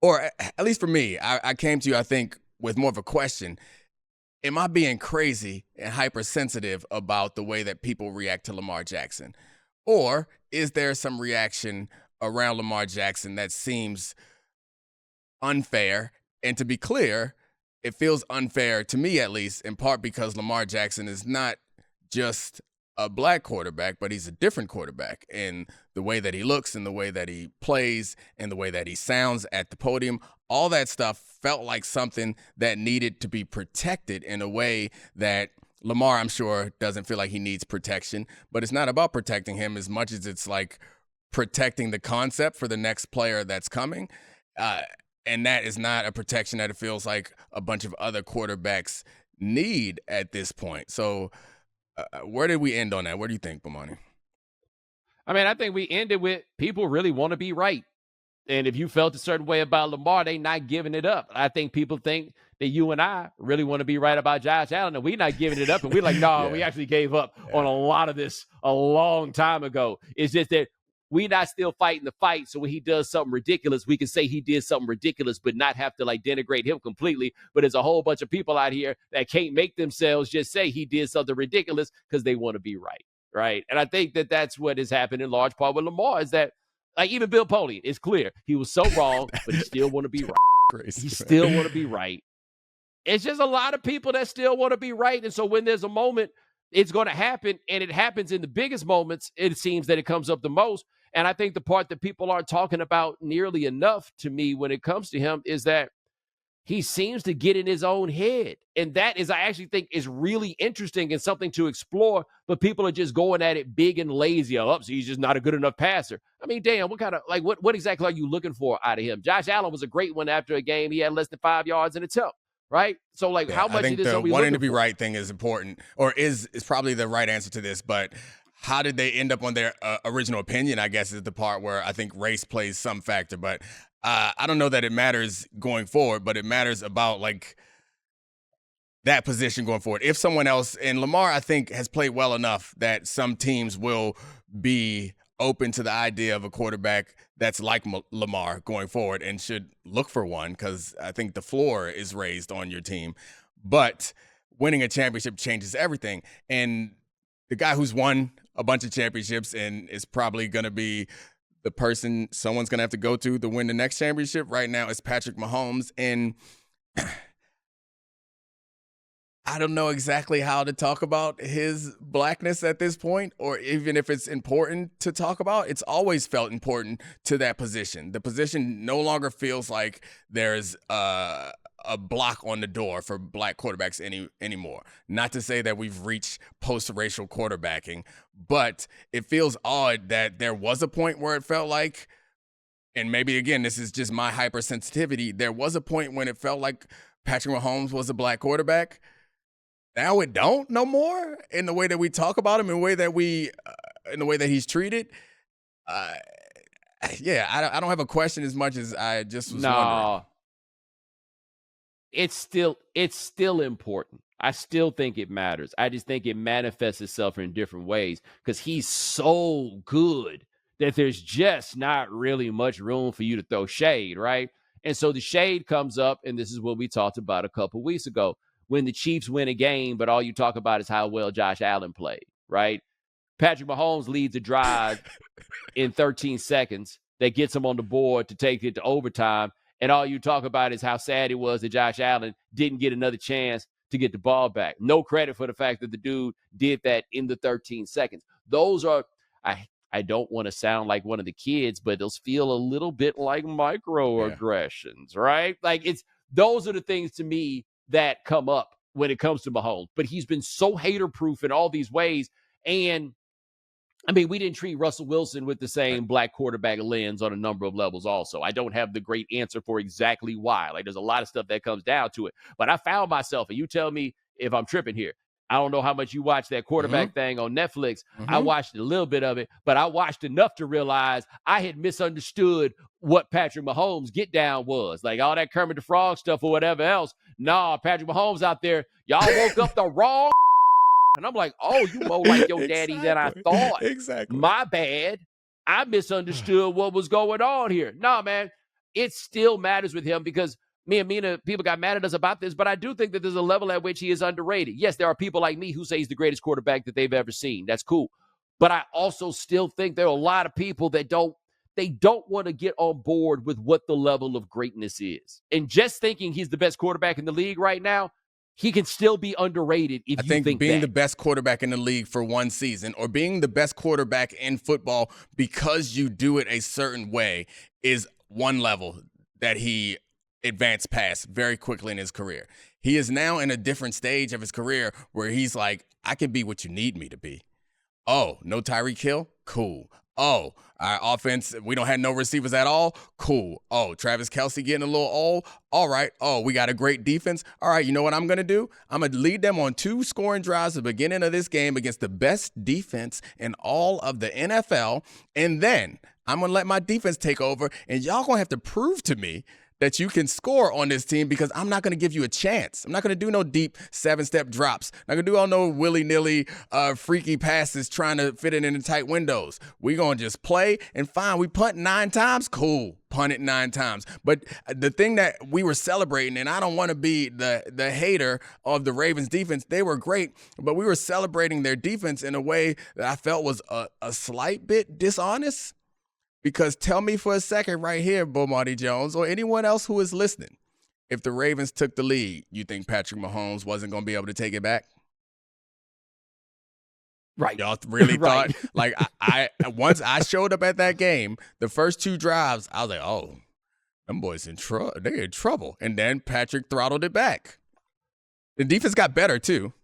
or at least for me, I came to, I think, with more of a question. Am I being crazy and hypersensitive about the way that people react to Lamar Jackson? Or is there some reaction around Lamar Jackson that seems unfair? And to be clear, it feels unfair to me, at least, in part because Lamar Jackson is not just a black quarterback, but he's a different quarterback in the way that he looks, in the way that he plays, and the way that he sounds at the podium. All that stuff felt like something that needed to be protected in a way that Lamar, I'm sure, doesn't feel like he needs protection. But it's not about protecting him as much as it's like protecting the concept for the next player that's coming. And that is not a protection that it feels like a bunch of other quarterbacks need at this point. So where did we end on that? What do you think, Bomani? I mean, I think we ended with people really want to be right. And if you felt a certain way about Lamar, they not giving it up. I think people think that you and I really want to be right about Josh Allen, and we're not giving it up. And we're like, no, we actually gave up on a lot of this a long time ago. It's just that we're not still fighting the fight. So when he does something ridiculous, we can say he did something ridiculous, but not have to like denigrate him completely. But there's a whole bunch of people out here that can't make themselves just say he did something ridiculous because they want to be right. Right. And I think that that's what has happened in large part with Lamar is that like even Bill Polian, it's clear he was so wrong, but he still want to be right. Crazy, he still want to be right. It's just a lot of people that still want to be right. And so when there's a moment, it's going to happen. And it happens in the biggest moments. It seems that it comes up the most. And I think the part that people aren't talking about nearly enough to me when it comes to him is that he seems to get in his own head. And that is, I actually think, is really interesting and something to explore. But people are just going at it big and lazy. So he's just not a good enough passer. I mean, damn, what kind of, like, what exactly are you looking for out of him? Josh Allen was a great one after a game. He had less than 5 yards in attempt, right? So, like, how much of this are we looking for? The wanting to be right thing is important, or is probably the right answer to this. But how did they end up on their original opinion, I guess, is the part where I think race plays some factor. But I don't know that it matters going forward, but it matters about like that position going forward. If someone else, and Lamar, I think, has played well enough that some teams will be open to the idea of a quarterback that's like Lamar going forward and should look for one because I think the floor is raised on your team. But winning a championship changes everything. And the guy who's won a bunch of championships and is probably going to be the person someone's going to have to go to win the next championship right now is Patrick Mahomes. And I don't know exactly how to talk about his blackness at this point, or even if it's important to talk about. It's always felt important to that position. The position no longer feels like there's a block on the door for black quarterbacks anymore. Not to say that we've reached post-racial quarterbacking, but it feels odd that there was a point where it felt like, and maybe again, this is just my hypersensitivity, there was a point when it felt like Patrick Mahomes was a black quarterback. Now it don't no more in the way that we talk about him, in the way that he's treated. Yeah, I don't have a question as much as I just was wondering. It's still important. I still think it matters. I just think it manifests itself in different ways because he's so good that there's just not really much room for you to throw shade, right? And so the shade comes up, and this is what we talked about a couple weeks ago. When the Chiefs win a game, but all you talk about is how well Josh Allen played, right? Patrick Mahomes leads a drive in 13 seconds that gets him on the board to take it to overtime. And all you talk about is how sad it was that Josh Allen didn't get another chance to get the ball back. No credit for the fact that the dude did that in the 13 seconds. Those are, I don't want to sound like one of the kids, but those feel a little bit like microaggressions, right? Like those are the things to me that come up when it comes to Mahomes. But he's been so hater-proof in all these ways. And, I mean, we didn't treat Russell Wilson with the same black quarterback lens on a number of levels also. I don't have the great answer for exactly why. Like, there's a lot of stuff that comes down to it. But I found myself, and you tell me if I'm tripping here, I don't know how much you watch that quarterback thing on Netflix. I Mm-hmm. watched a little bit of it, but I watched enough to realize I had misunderstood what Patrick Mahomes' get down was. Like all that Kermit the Frog stuff or whatever else. Nah, Patrick Mahomes out there, y'all woke up the wrong. And I'm like, oh, you more like your daddy than I thought. Exactly. My bad. I misunderstood what was going on here. Nah, man, it still matters with him because me and Mina, people got mad at us about this, but I do think that there's a level at which he is underrated. Yes, there are people like me who say he's the greatest quarterback that they've ever seen. That's cool. But I also still think there are a lot of people that don't want to get on board with what the level of greatness is. And just thinking he's the best quarterback in the league right now, he can still be underrated if I you think being that. the best quarterback in the league for one season or being the best quarterback in football because you do it a certain way is one level that he advanced past very quickly in his career. He is now in a different stage of his career where he's like, I can be what you need me to be. Oh, no Tyreek Hill? Cool. Oh, our offense, we don't have no receivers at all? Cool. Oh, Travis Kelce getting a little old? All right. Oh, we got a great defense? All right, you know what I'm going to do? I'm going to lead them on 2 scoring drives at the beginning of this game against the best defense in all of the NFL, and then I'm going to let my defense take over, and y'all going to have to prove to me that you can score on this team because I'm not going to give you a chance. I'm not going to do no deep 7-step drops. I'm not going to do all no willy-nilly freaky passes trying to fit it in the tight windows. We're going to just play and fine. We punt 9 times? Cool. Punt it 9 times. But the thing that we were celebrating, and I don't want to be the hater of the Ravens defense, they were great, but we were celebrating their defense in a way that I felt was a slight bit dishonest. Because tell me for a second right here, Bomani Jones, or anyone else who is listening, if the Ravens took the lead, you think Patrick Mahomes wasn't going to be able to take it back? Right. Y'all really Right. thought, like, I once I showed up at that game, the first 2 drives, I was like, oh, them boys in trouble. They're in trouble. And then Patrick throttled it back. The defense got better, too.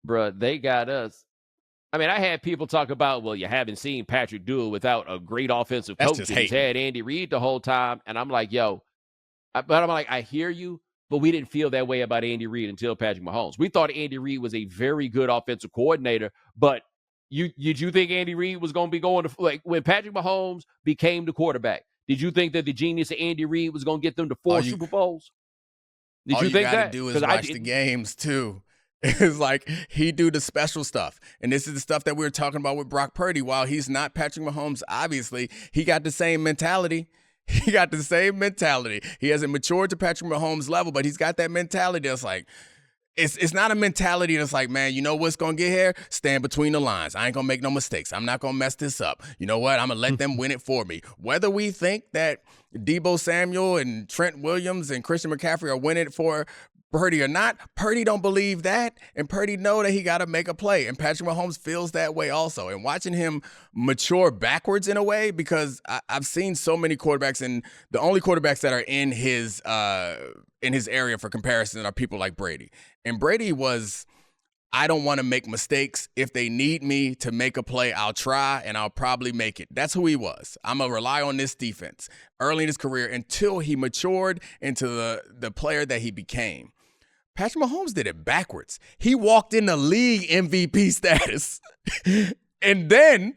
Bruh, they got us. I mean, I had people talk about, well, you haven't seen Patrick do it without a great offensive That's coach. just And he's hating. had Andy Reid the whole time. And I'm like, I hear you, but we didn't feel that way about Andy Reid until Patrick Mahomes. We thought Andy Reid was a very good offensive coordinator, but did you think Andy Reid was going to be going to, like, when Patrick Mahomes became the quarterback, did you think that the genius of Andy Reid was going to get them to 4 Super Bowls? Did you think that? All you got to do is watch the games, too. It's like he do the special stuff. And this is the stuff that we were talking about with Brock Purdy. While he's not Patrick Mahomes, obviously, he got the same mentality. He got the same mentality. He hasn't matured to Patrick Mahomes' level, but he's got that mentality that's like, it's not a mentality that's like, man, you know what's going to get here? Stand between the lines. I ain't going to make no mistakes. I'm not going to mess this up. You know what? I'm going to let them win it for me. Whether we think that Deebo Samuel and Trent Williams and Christian McCaffrey are winning it for Purdy or not, Purdy don't believe that, and Purdy know that he got to make a play, and Patrick Mahomes feels that way also. And watching him mature backwards in a way, because I've seen so many quarterbacks, and the only quarterbacks that are in his area for comparison are people like Brady. And Brady was, I don't want to make mistakes. If they need me to make a play, I'll try, and I'll probably make it. That's who he was. I'm going to rely on this defense early in his career until he matured into the player that he became. Patrick Mahomes did it backwards. He walked in the league MVP status. and then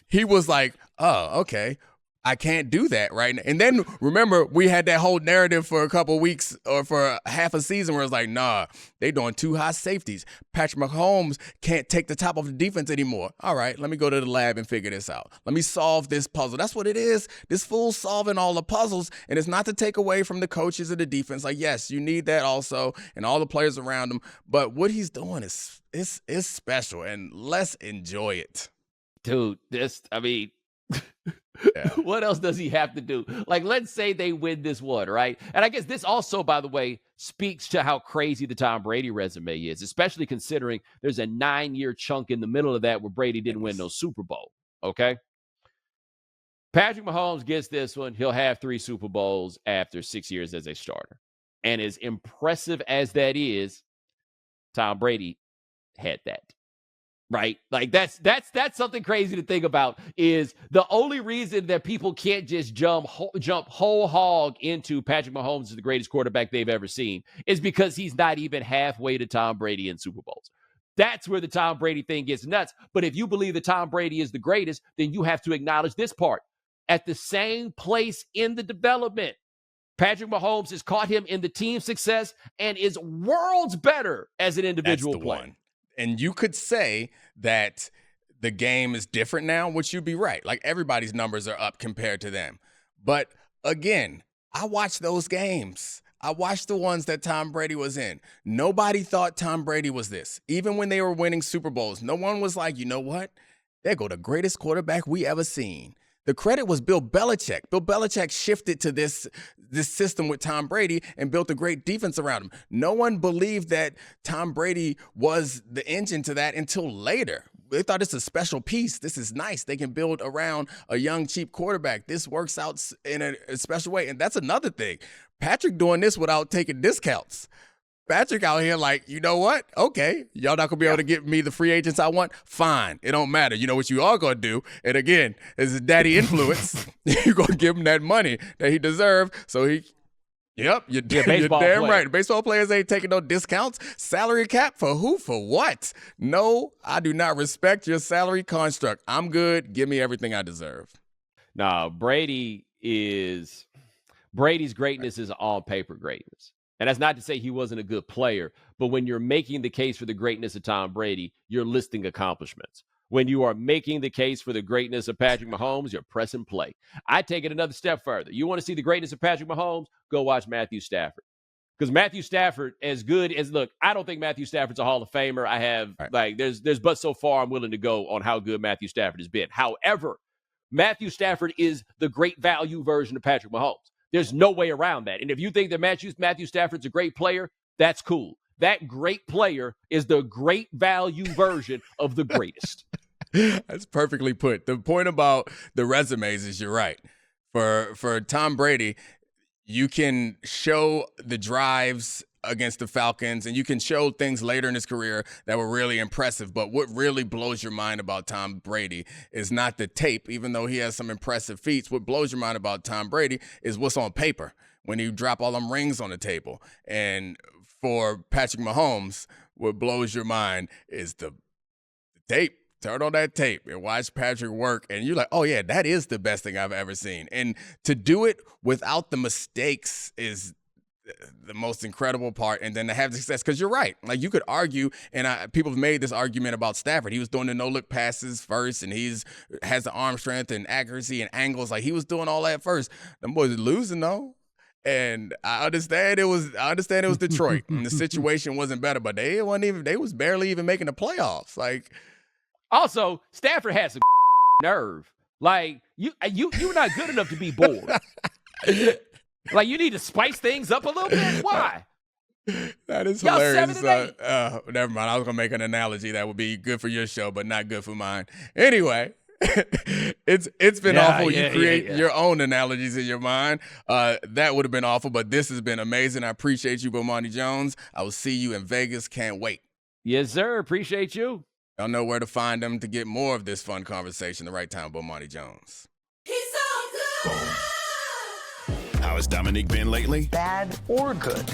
he was like, oh, okay, I can't do that right now. And then, remember, we had that whole narrative for a couple weeks or for half a season where it's like, nah, they doing 2 high safeties. Patrick Mahomes can't take the top of the defense anymore. All right, let me go to the lab and figure this out. Let me solve this puzzle. That's what it is. This fool's solving all the puzzles, and it's not to take away from the coaches of the defense. Like, yes, you need that also and all the players around him. But what he's doing is special, and let's enjoy it. Dude, Yeah. what else does he have to do? Like, let's say they win this one, right? And I guess this also, by the way, speaks to how crazy the Tom Brady resume is, especially considering there's a 9-year chunk in the middle of that where Brady didn't win no Super Bowl, okay? Patrick Mahomes gets this one. He'll have 3 Super Bowls after 6 years as a starter. And as impressive as that is, Tom Brady had that. right? Like that's something crazy to think about. Is the only reason that people can't just jump whole hog into Patrick Mahomes is the greatest quarterback they've ever seen is because he's not even halfway to Tom Brady in Super Bowls. That's where the Tom Brady thing gets nuts. But if you believe that Tom Brady is the greatest, then you have to acknowledge this part. At the same place in the development, Patrick Mahomes has caught him in the team success and is worlds better as an individual player. One. And you could say that the game is different now, which you'd be right. Like everybody's numbers are up compared to them. But again, I watched those games. I watched the ones that Tom Brady was in. Nobody thought Tom Brady was this. Even when they were winning Super Bowls, no one was like, you know what? There go the greatest quarterback we ever seen. The credit was Bill Belichick. Bill Belichick shifted to this system with Tom Brady and built a great defense around him. No one believed that Tom Brady was the engine to that until later. They thought it's a special piece. This is nice. They can build around a young, cheap quarterback. This works out in a special way. And that's another thing. Patrick doing this without taking discounts. Patrick out here like, you know what? Okay, y'all not going to be able to get me the free agents I want? Fine. It don't matter. You know what you are going to do? And again, as a daddy influence, you're going to give him that money that he deserves. So you're damn right. Baseball players ain't taking no discounts. Salary cap for who? For what? No, I do not respect your salary construct. I'm good. Give me everything I deserve. Nah, Brady's greatness is on paper greatness. And that's not to say he wasn't a good player, but when you're making the case for the greatness of Tom Brady, you're listing accomplishments. When you are making the case for the greatness of Patrick Mahomes, you're pressing play. I take it another step further. You want to see the greatness of Patrick Mahomes? Go watch Matthew Stafford. Because Matthew Stafford, as good as, look, I don't think Matthew Stafford's a Hall of Famer. I have, there's but so far I'm willing to go on how good Matthew Stafford has been. However, Matthew Stafford is the great value version of Patrick Mahomes. There's no way around that. And if you think that Matthew Stafford's a great player, that's cool. That great player is the great value version of the greatest. That's perfectly put. The point about the resumes is you're right. For Tom Brady, you can show the drives against the Falcons, and you can show things later in his career that were really impressive. But what really blows your mind about Tom Brady is not the tape, even though he has some impressive feats. What blows your mind about Tom Brady is what's on paper when you drop all them rings on the table. And for Patrick Mahomes, what blows your mind is the tape. Turn on that tape and watch Patrick work, and you're like, oh, yeah, that is the best thing I've ever seen. And to do it without the mistakes is the most incredible part, and then to have success, because you're right. Like, you could argue, and people have made this argument about Stafford. He was doing the no-look passes first, and has the arm strength and accuracy and angles. Like, he was doing all that first. Them boys are losing, though. And I understand it was Detroit, and the situation wasn't better, but they was barely even making the playoffs. Like, also, Stafford had some nerve. Like, you're not good enough to be bored. Like, you need to spice things up a little bit? Why? That is hilarious. Never mind. I was going to make an analogy that would be good for your show, but not good for mine. Anyway, it's been awful. You create your own analogies in your mind. That would have been awful, but this has been amazing. I appreciate you, Bomani Jones. I will see you in Vegas. Can't wait. Yes, sir. Appreciate you. Y'all know where to find them to get more of this fun conversation. The right time, Bomani Jones. He's so good. How has Domonique been lately? Bad or good?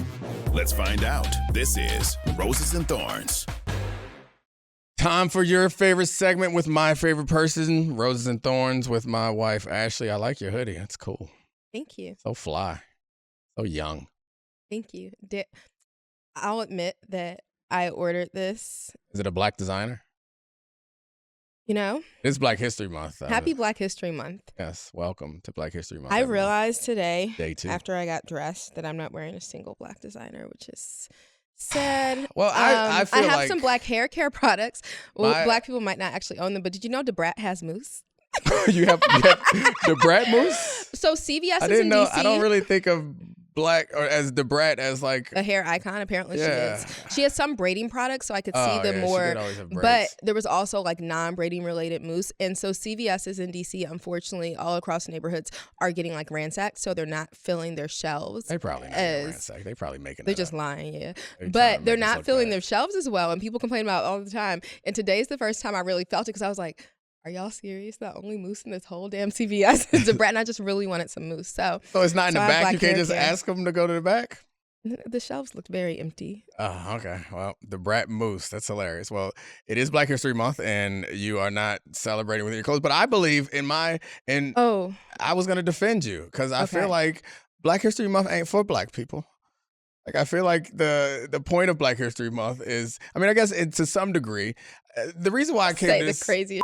Let's find out. This is Roses and Thorns. Time for your favorite segment with my favorite person, Roses and Thorns, with my wife, Ashley. I like your hoodie. That's cool. Thank you. So fly. So young. Thank you. I'll admit that I ordered this. Is it a black designer? You know? It's Black History Month. Happy Black History Month. Yes, welcome to Black History Month. I realized today, Day 2, after I got dressed, that I'm not wearing a single black designer, which is sad. Well, I feel I have like some black hair care products. Well, black people might not actually own them, but did you know DeBrat has mousse? you have the Brat Mousse? So CVS I is didn't in know. DC. I don't really think of Black or as the brat as like a hair icon. Apparently she Yeah. is. She has some braiding products, so I could see Oh, the yeah, she more. did always have But braids. there was also like non-braiding related mousse, and so CVS's in DC, unfortunately, all across neighborhoods are getting like ransacked, so they're not filling their shelves. They probably not as- ransacked. They probably making They're that just up. lying, yeah. They trying But to they're make us not look filling bad. their shelves as well, and people complain about it all the time. And today's the first time I really felt it because I was like, are y'all serious? The only mousse in this whole damn CVS is the brat, and I just really wanted some mousse. So So it's not in So the I have back. black You can't hair just care. ask them to go to the back. the shelves looked very empty. Oh, okay. Well, the brat moose. That's hilarious. Well, it is Black History Month, and you are not celebrating with your clothes. But I believe Oh, I was gonna defend you because I feel Okay. like Black History Month ain't for Black people. Like I feel like the point of Black History Month is, I mean, I guess to some degree, the reason why I came say to the this, craziest.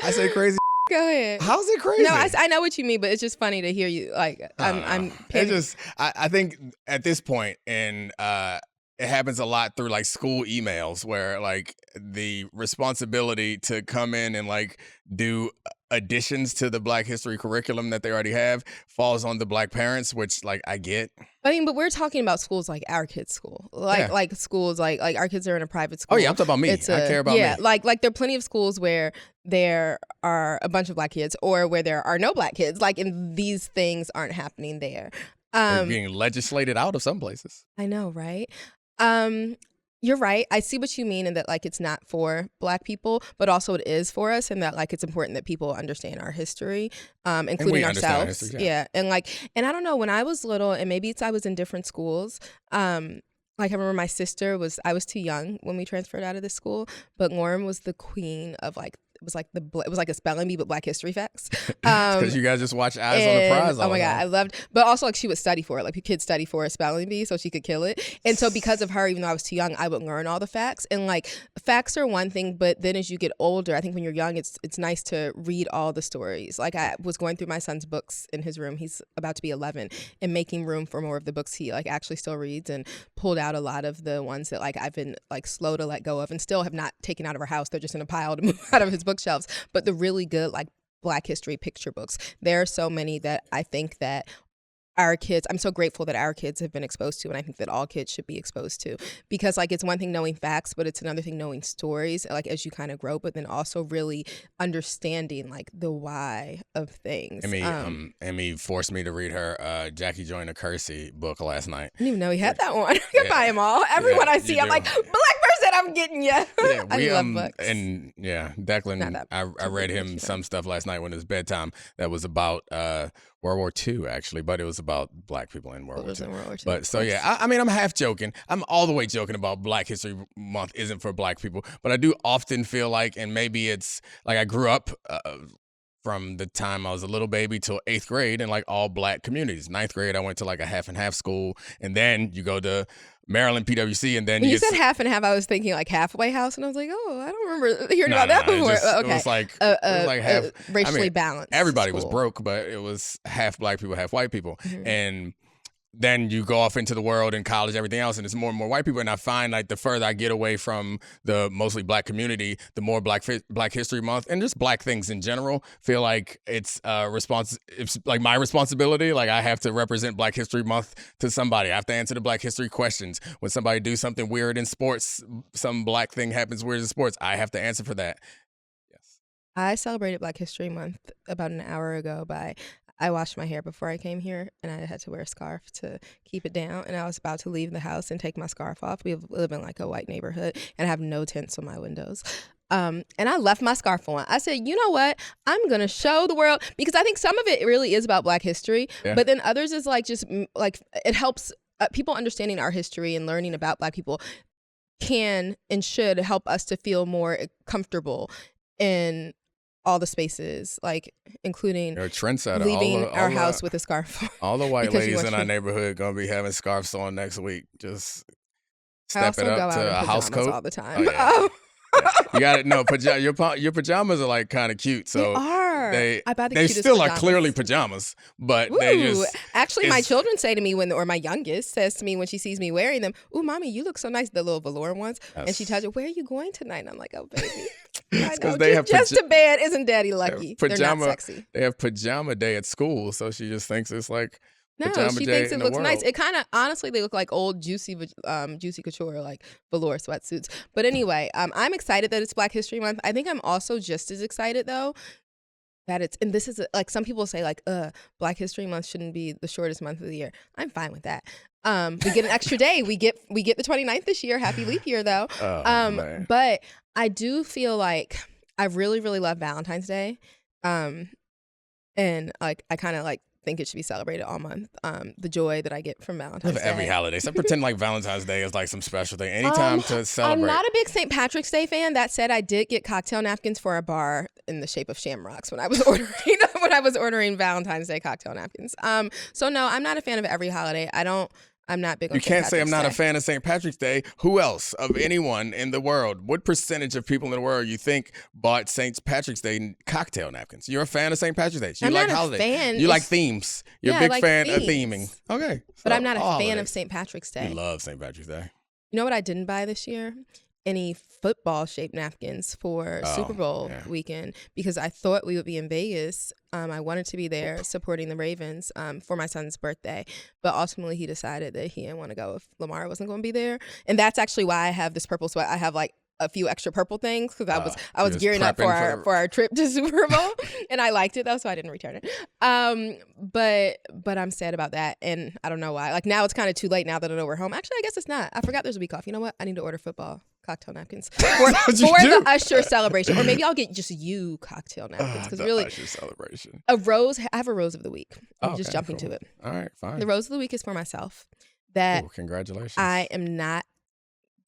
I say crazy. Go ahead. How's it crazy? No, I know what you mean, but it's just funny to hear you. Like I'm It paying- just I think at this point and it happens a lot through like school emails where like the responsibility to come in and like do additions to the Black history curriculum that they already have falls on the Black parents, which like I get. I mean, but we're talking about schools like our kids' school, like schools like our kids are in a private school. Oh yeah, I'm talking about me. I care about yeah, me. like there are plenty of schools where there are a bunch of Black kids, or where there are no Black kids. Like, and these things aren't happening there. They're being legislated out of some places. I know, right? You're right. I see what you mean in that, like, it's not for Black people, but also it is for us, and that, like, it's important that people understand our history, including understand our ourselves. history, Yeah. And I don't know, when I was little, and maybe I was in different schools, like I remember my sister I was too young when we transferred out of this school, but Lauren was the queen of like, it was like a spelling bee, but Black history facts. Because you guys just watch Eyes on the Prize all Oh my the God, time. I loved, but also like she would study for it. Like kids study for a spelling bee so she could kill it. And so because of her, even though I was too young, I would learn all the facts. And like facts are one thing, but then as you get older, I think when you're young, it's nice to read all the stories. Like I was going through my son's books in his room. He's about to be 11, and making room for more of the books he like actually still reads, and pulled out a lot of the ones that like I've been like slow to let go of and still have not taken out of our house. They're just in a pile to move out of his bookshelves. But the really good like Black history picture books, there are so many that I think that our kids, I'm so grateful that our kids have been exposed to, and I think that all kids should be exposed to, because like it's one thing knowing facts, but it's another thing knowing stories, like as you kind of grow, but then also really understanding like the why of things. Emmy forced me to read her Jackie Joyner Kersey book last night. I didn't even know he had that one. I can buy them all. Everyone I see, you I'm do. like, Black person, I'm getting you. Yeah, I love books. And yeah, Not Declan, that I read him much, some stuff last night when it was bedtime that was about World War II, actually, but it was about Black people in World What War was II. in World War II? But so yeah, I mean, I'm half joking. I'm all the way joking about Black History Month isn't for Black people, but I do often feel like, and maybe it's like I grew up from the time I was a little baby till 8th grade in like all Black communities. 9th grade, I went to like a half and half school, and then you go to Maryland PWC, and then When you get said half and half, I was thinking like halfway house, and I was like, oh, I don't remember hearing No, about that no, before. It Okay. was like, it was like half. Racially I mean, balanced. Everybody was school. broke, but it was half Black people, half white people. Mhm. And then you go off into the world and college, everything else, and it's more and more white people. And I find like the further I get away from the mostly Black community, the more Black History Month and just Black things in general feel like it's it's like my responsibility. Like I have to represent Black History Month to somebody. I have to answer the Black history questions. When somebody do something weird in sports, some Black thing happens weird in sports, I have to answer for that. Yes. I celebrated Black History Month about an hour ago I washed my hair before I came here, and I had to wear a scarf to keep it down, and I was about to leave the house and take my scarf off. We live in like a white neighborhood, and I have no tints on my windows. And I left my scarf on. I said, you know what? I'm going to show the world, because I think some of it really is about Black history, Yeah. but then others is like just like it helps people understanding our history and learning about Black people can and should help us to feel more comfortable in all the spaces, like including You're a trendsetter. leaving our the- house with a scarf on. All the white because you ladies want in our your- neighborhood gonna be having scarves on next week. Just I step also it go up out in to a house pajamas coat all the time. Oh, yeah. You got it. No, your pajamas are like kind of cute. So they are. they I buy the they cutest still pajamas. are clearly pajamas, but Ooh, they just actually, my it's- children say to me or my youngest says to me when she sees me wearing them, "Ooh, mommy, you look so nice." The little velour ones, and she tells her, "Where are you going tonight?" And I'm like, "Oh, baby, I know, they have just to bed. Isn't Daddy lucky?" They're pajama. not sexy. They have pajama day at school, so she just thinks it's like No, pajama she J thinks in it the looks nice. world. It kind of, honestly, they look like old juicy couture, like velour sweatsuits. But anyway, I'm excited that it's Black History Month. I think I'm also just as excited though that it's, and this is like some people say like, Black History Month shouldn't be the shortest month of the year. I'm fine with that. We get an extra day. We get the 29th this year. Happy leap year though. Man. But I do feel like I really, really love Valentine's Day. And like I kind of like think it should be celebrated all month. The joy that I get from Valentine's Day. Every holiday. So pretend like Valentine's Day is like some special thing. Anytime to celebrate. I'm not a big St. Patrick's Day fan. That said, I did get cocktail napkins for a bar in the shape of shamrocks when I was ordering Valentine's Day cocktail napkins. So no, I'm not a fan of every holiday. I'm not big on You can't St. say I'm not a Patrick's Day. fan of St. Patrick's Day. Who else of anyone in the world? What percentage of people in the world you think bought St. Patrick's Day cocktail napkins? You're a fan of St. Patrick's Day. You I'm like not a holidays. fan. You like themes. You're Yeah, a I big like fan of themes. theming. Okay. But So, I'm not a all fan of holidays. St. Patrick's Day. You love St. Patrick's Day. You know what I didn't buy this year? Any football-shaped napkins for Super Bowl weekend because I thought we would be in Vegas. I wanted to be there supporting the Ravens for my son's birthday, but ultimately he decided that he didn't want to go if Lamar wasn't going to be there. And that's actually why I have this purple sweat. I have like a few extra purple things because I was gearing up for our trip to Super Bowl, and I liked it though, so I didn't return it. But I'm sad about that, and I don't know why. Like now it's kind of too late now that I know we're home. Actually, I guess it's not. I forgot there's a week off. You know what? I need to order football cocktail napkins for the Usher celebration, or maybe I'll get just you cocktail napkins because really Usher celebration. I have a rose of the week. I'm just Okay, jumping cool. to it. All right, fine. The rose of the week is for myself. That Congratulations. I am not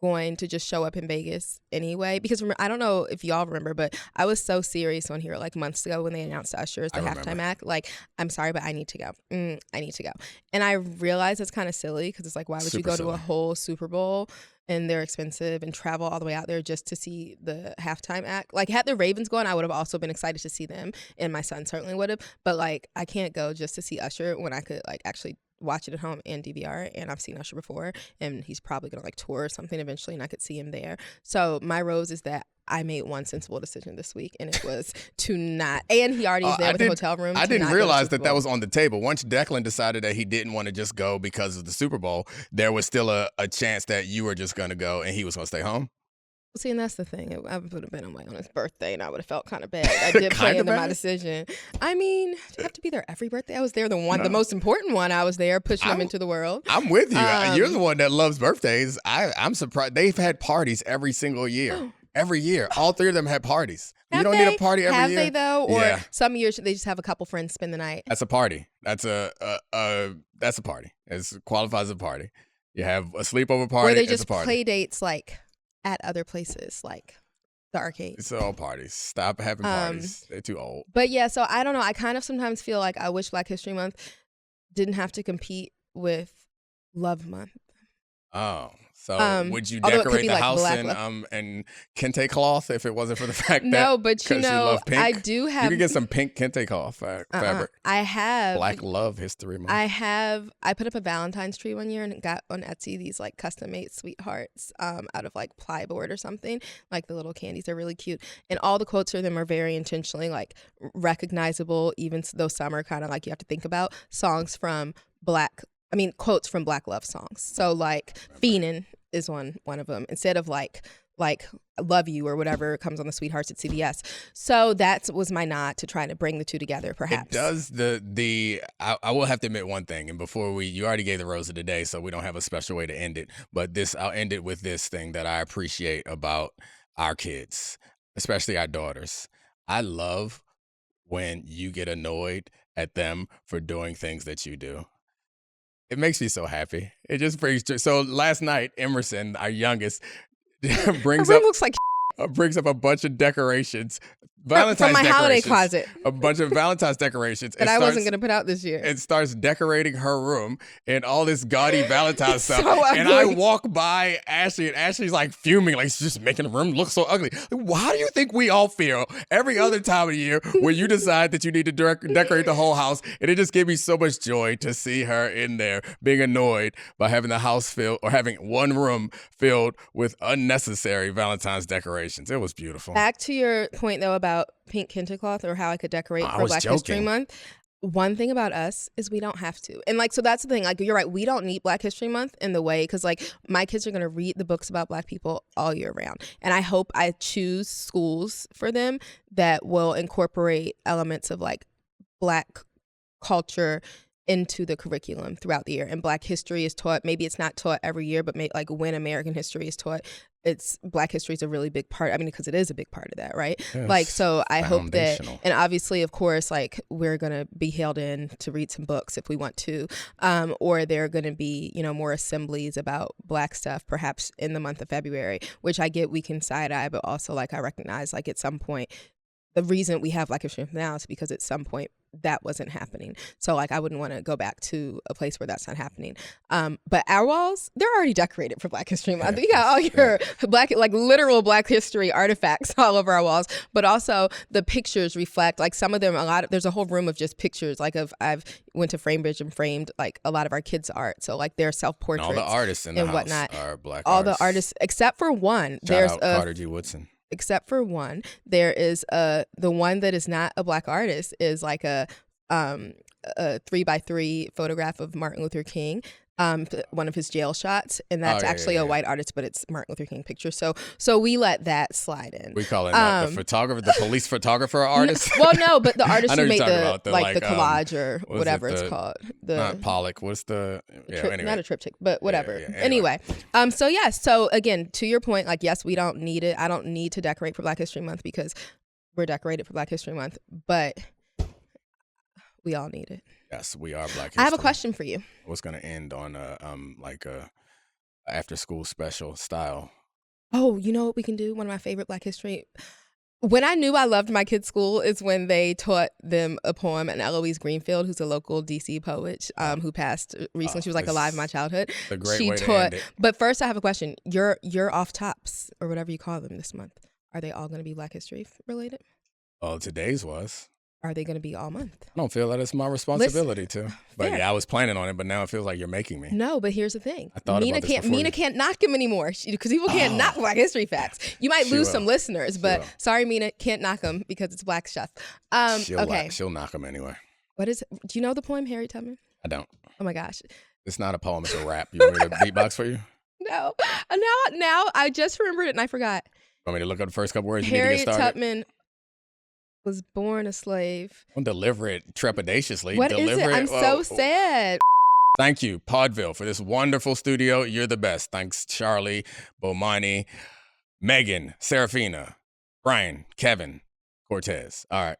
going to just show up in Vegas anyway because I don't know if y'all remember, but I was so serious on here like months ago when they announced Usher as the halftime act. Like, I'm sorry, but I need to go. I need to go. And I realize it's kind of silly because it's like, why would you go to a whole Super Bowl and they're expensive and travel all the way out there just to see the halftime act? Like, had the Ravens gone, I would have also been excited to see them, and my son certainly would have. But like, I can't go just to see Usher when I could like actually watch it at home and DVR, and I've seen Usher before, and he's probably gonna like tour or something eventually, and I could see him there. So my rose is that I made one sensible decision this week, and it was to not. And he already is there with the hotel room. I didn't realize that was on the table. Once Declan decided that he didn't want to just go because of the Super Bowl, there was still a chance that you were just going to go and he was going to stay home. See, and that's the thing. I would have been on his birthday, and I would have felt kind of bad. I did play into my decision. I mean, do you have to be there every birthday? I was there the most important one. I was there pushing them into the world. I'm with you. You're the one that loves birthdays. I'm surprised. They've had parties every single year. Every year. All three of them had parties. You don't need a party every year. Have they, though? Or some years they just have a couple friends spend the night? That's a party. That's a party. It qualifies as a party. You have a sleepover party. Or they it's just a party. play dates like at other places, like the arcade. It's all parties. Stop having parties. They're too old. But yeah, so I don't know. I kind of sometimes feel like I wish Black History Month didn't have to compete with Love Month. Oh, so would you decorate the like house in kente cloth if it wasn't for the fact that no, but you love pink? I do have. You can get some pink kente cloth fabric. I have Black Love History Month. I put up a Valentine's tree one year and got on Etsy these like custom made sweethearts out of like plyboard or something, like the little candies. They're really cute, and all the quotes for them are very intentionally like recognizable, even though some are kind of like you have to think about songs from quotes from Black love songs. So like Fiendin' is one of them instead of like Love You or whatever comes on the Sweethearts at CVS. So that was my nod to trying to bring the two together, perhaps. It does I will have to admit one thing, and before you already gave the rose of the day, so we don't have a special way to end it, but I'll end it with this thing that I appreciate about our kids, especially our daughters. I love when you get annoyed at them for doing things that you do. It makes me so happy. It just brings joy. So last night, Emerson, our youngest, brings up a bunch of decorations. From my holiday closet. A bunch of Valentine's decorations. That I wasn't going to put out this year. And starts decorating her room and all this gaudy Valentine's stuff. So ugly. And I walk by Ashley, and Ashley's like fuming, like she's just making the room look so ugly. Like, how do you think we all feel every other time of the year when you decide that you need to decorate the whole house? And it just gave me so much joy to see her in there being annoyed by having the house filled or having one room filled with unnecessary Valentine's decorations. It was beautiful. Back to your point, though, about pink kente cloth or how I could decorate for Black History Month. one thing about us is we don't have to. And like, so that's the thing. Like, you're right. We don't need Black History Month in the way, because like my kids are going to read the books about Black people all year round. And I hope I choose schools for them that will incorporate elements of like Black culture into the curriculum throughout the year. And Black history is taught. Maybe it's not taught every year, but like when American history is taught, it's Black history is a really big part. I mean, because it is a big part of that, right? Yes. Like, so I hope that, and obviously, of course, like we're gonna be held in to read some books if we want to, or there are gonna be, you know, more assemblies about Black stuff, perhaps in the month of February. Which I get, we can side eye, but also like I recognize, like at some point, the reason we have Black History Month now is because at some point that wasn't happening. So like I wouldn't want to go back to a place where that's not happening. But our walls, they're already decorated for Black History Month. You got all your Black, like literal Black history artifacts all over our walls, but also the pictures reflect, like some of them, there's a whole room of just pictures. Like I've went to Framebridge and framed like a lot of our kids' art. So like their self-portraits and all the artists in the house whatnot are Black all artists. The artists, except for one. Shout out Carter G. Woodson. Except for one, there is the one that is not a Black artist is like a 3x3 photograph of Martin Luther King, one of his jail shots, and that's actually a white artist, but it's Martin Luther King picture. So we let that slide in. We call it the photographer, the police photographer artist. Well, no, but the artist who made the collage or what whatever it's called. Not Pollock. What's the anyway. Not a triptych, but whatever. Anyway, so again, to your point, like yes, we don't need it. I don't need to decorate for Black History Month because we're decorated for Black History Month, but we all need it. Yes, we are Black History. I have a question for you. I was going to end on a after school special style. Oh, you know what we can do? One of my favorite Black History. When I knew I loved my kids' school is when they taught them a poem, and Eloise Greenfield, who's a local DC poet who passed recently. She was like alive in my childhood. A great way to end it. But first, I have a question. Your off tops or whatever you call them this month, are they all going to be Black History related? Oh, today's was. Are they going to be all month? I don't feel that it's my responsibility to. But fair. yeah, I was planning on it, but now it feels like you're making me. No, but here's the thing. I thought Mina about this Mina can't knock him anymore because people can't knock Black history facts. You might lose some listeners, but sorry, Mina, can't knock them because it's Black stuff. She'll knock him anyway. What is? Do you know the poem Harriet Tubman? I don't. Oh my gosh. It's not a poem. It's a rap. You want me to beatbox for you? No. Now I just remembered it and I forgot. Want me to look up the first couple words? Harriet Tubman was born a slave. Don't deliver it trepidatiously. What is it? I'm so sad. Thank you, Podville, for this wonderful studio. You're the best. Thanks, Charlie, Bomani, Megan, Serafina, Brian, Kevin, Cortez. All right.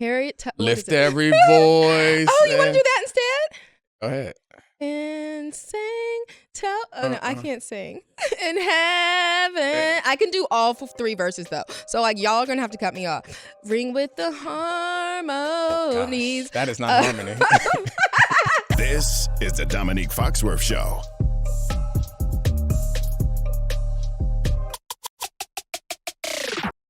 Harriet Tubman. Lift every voice. Oh, you want to do that instead? Go ahead. And sing, no, I can't sing. In heaven. I can do all 3 verses though. So like y'all are gonna have to cut me off. Ring with the harmonies. Gosh, that is not harmony. This is the Domonique Foxworth Show.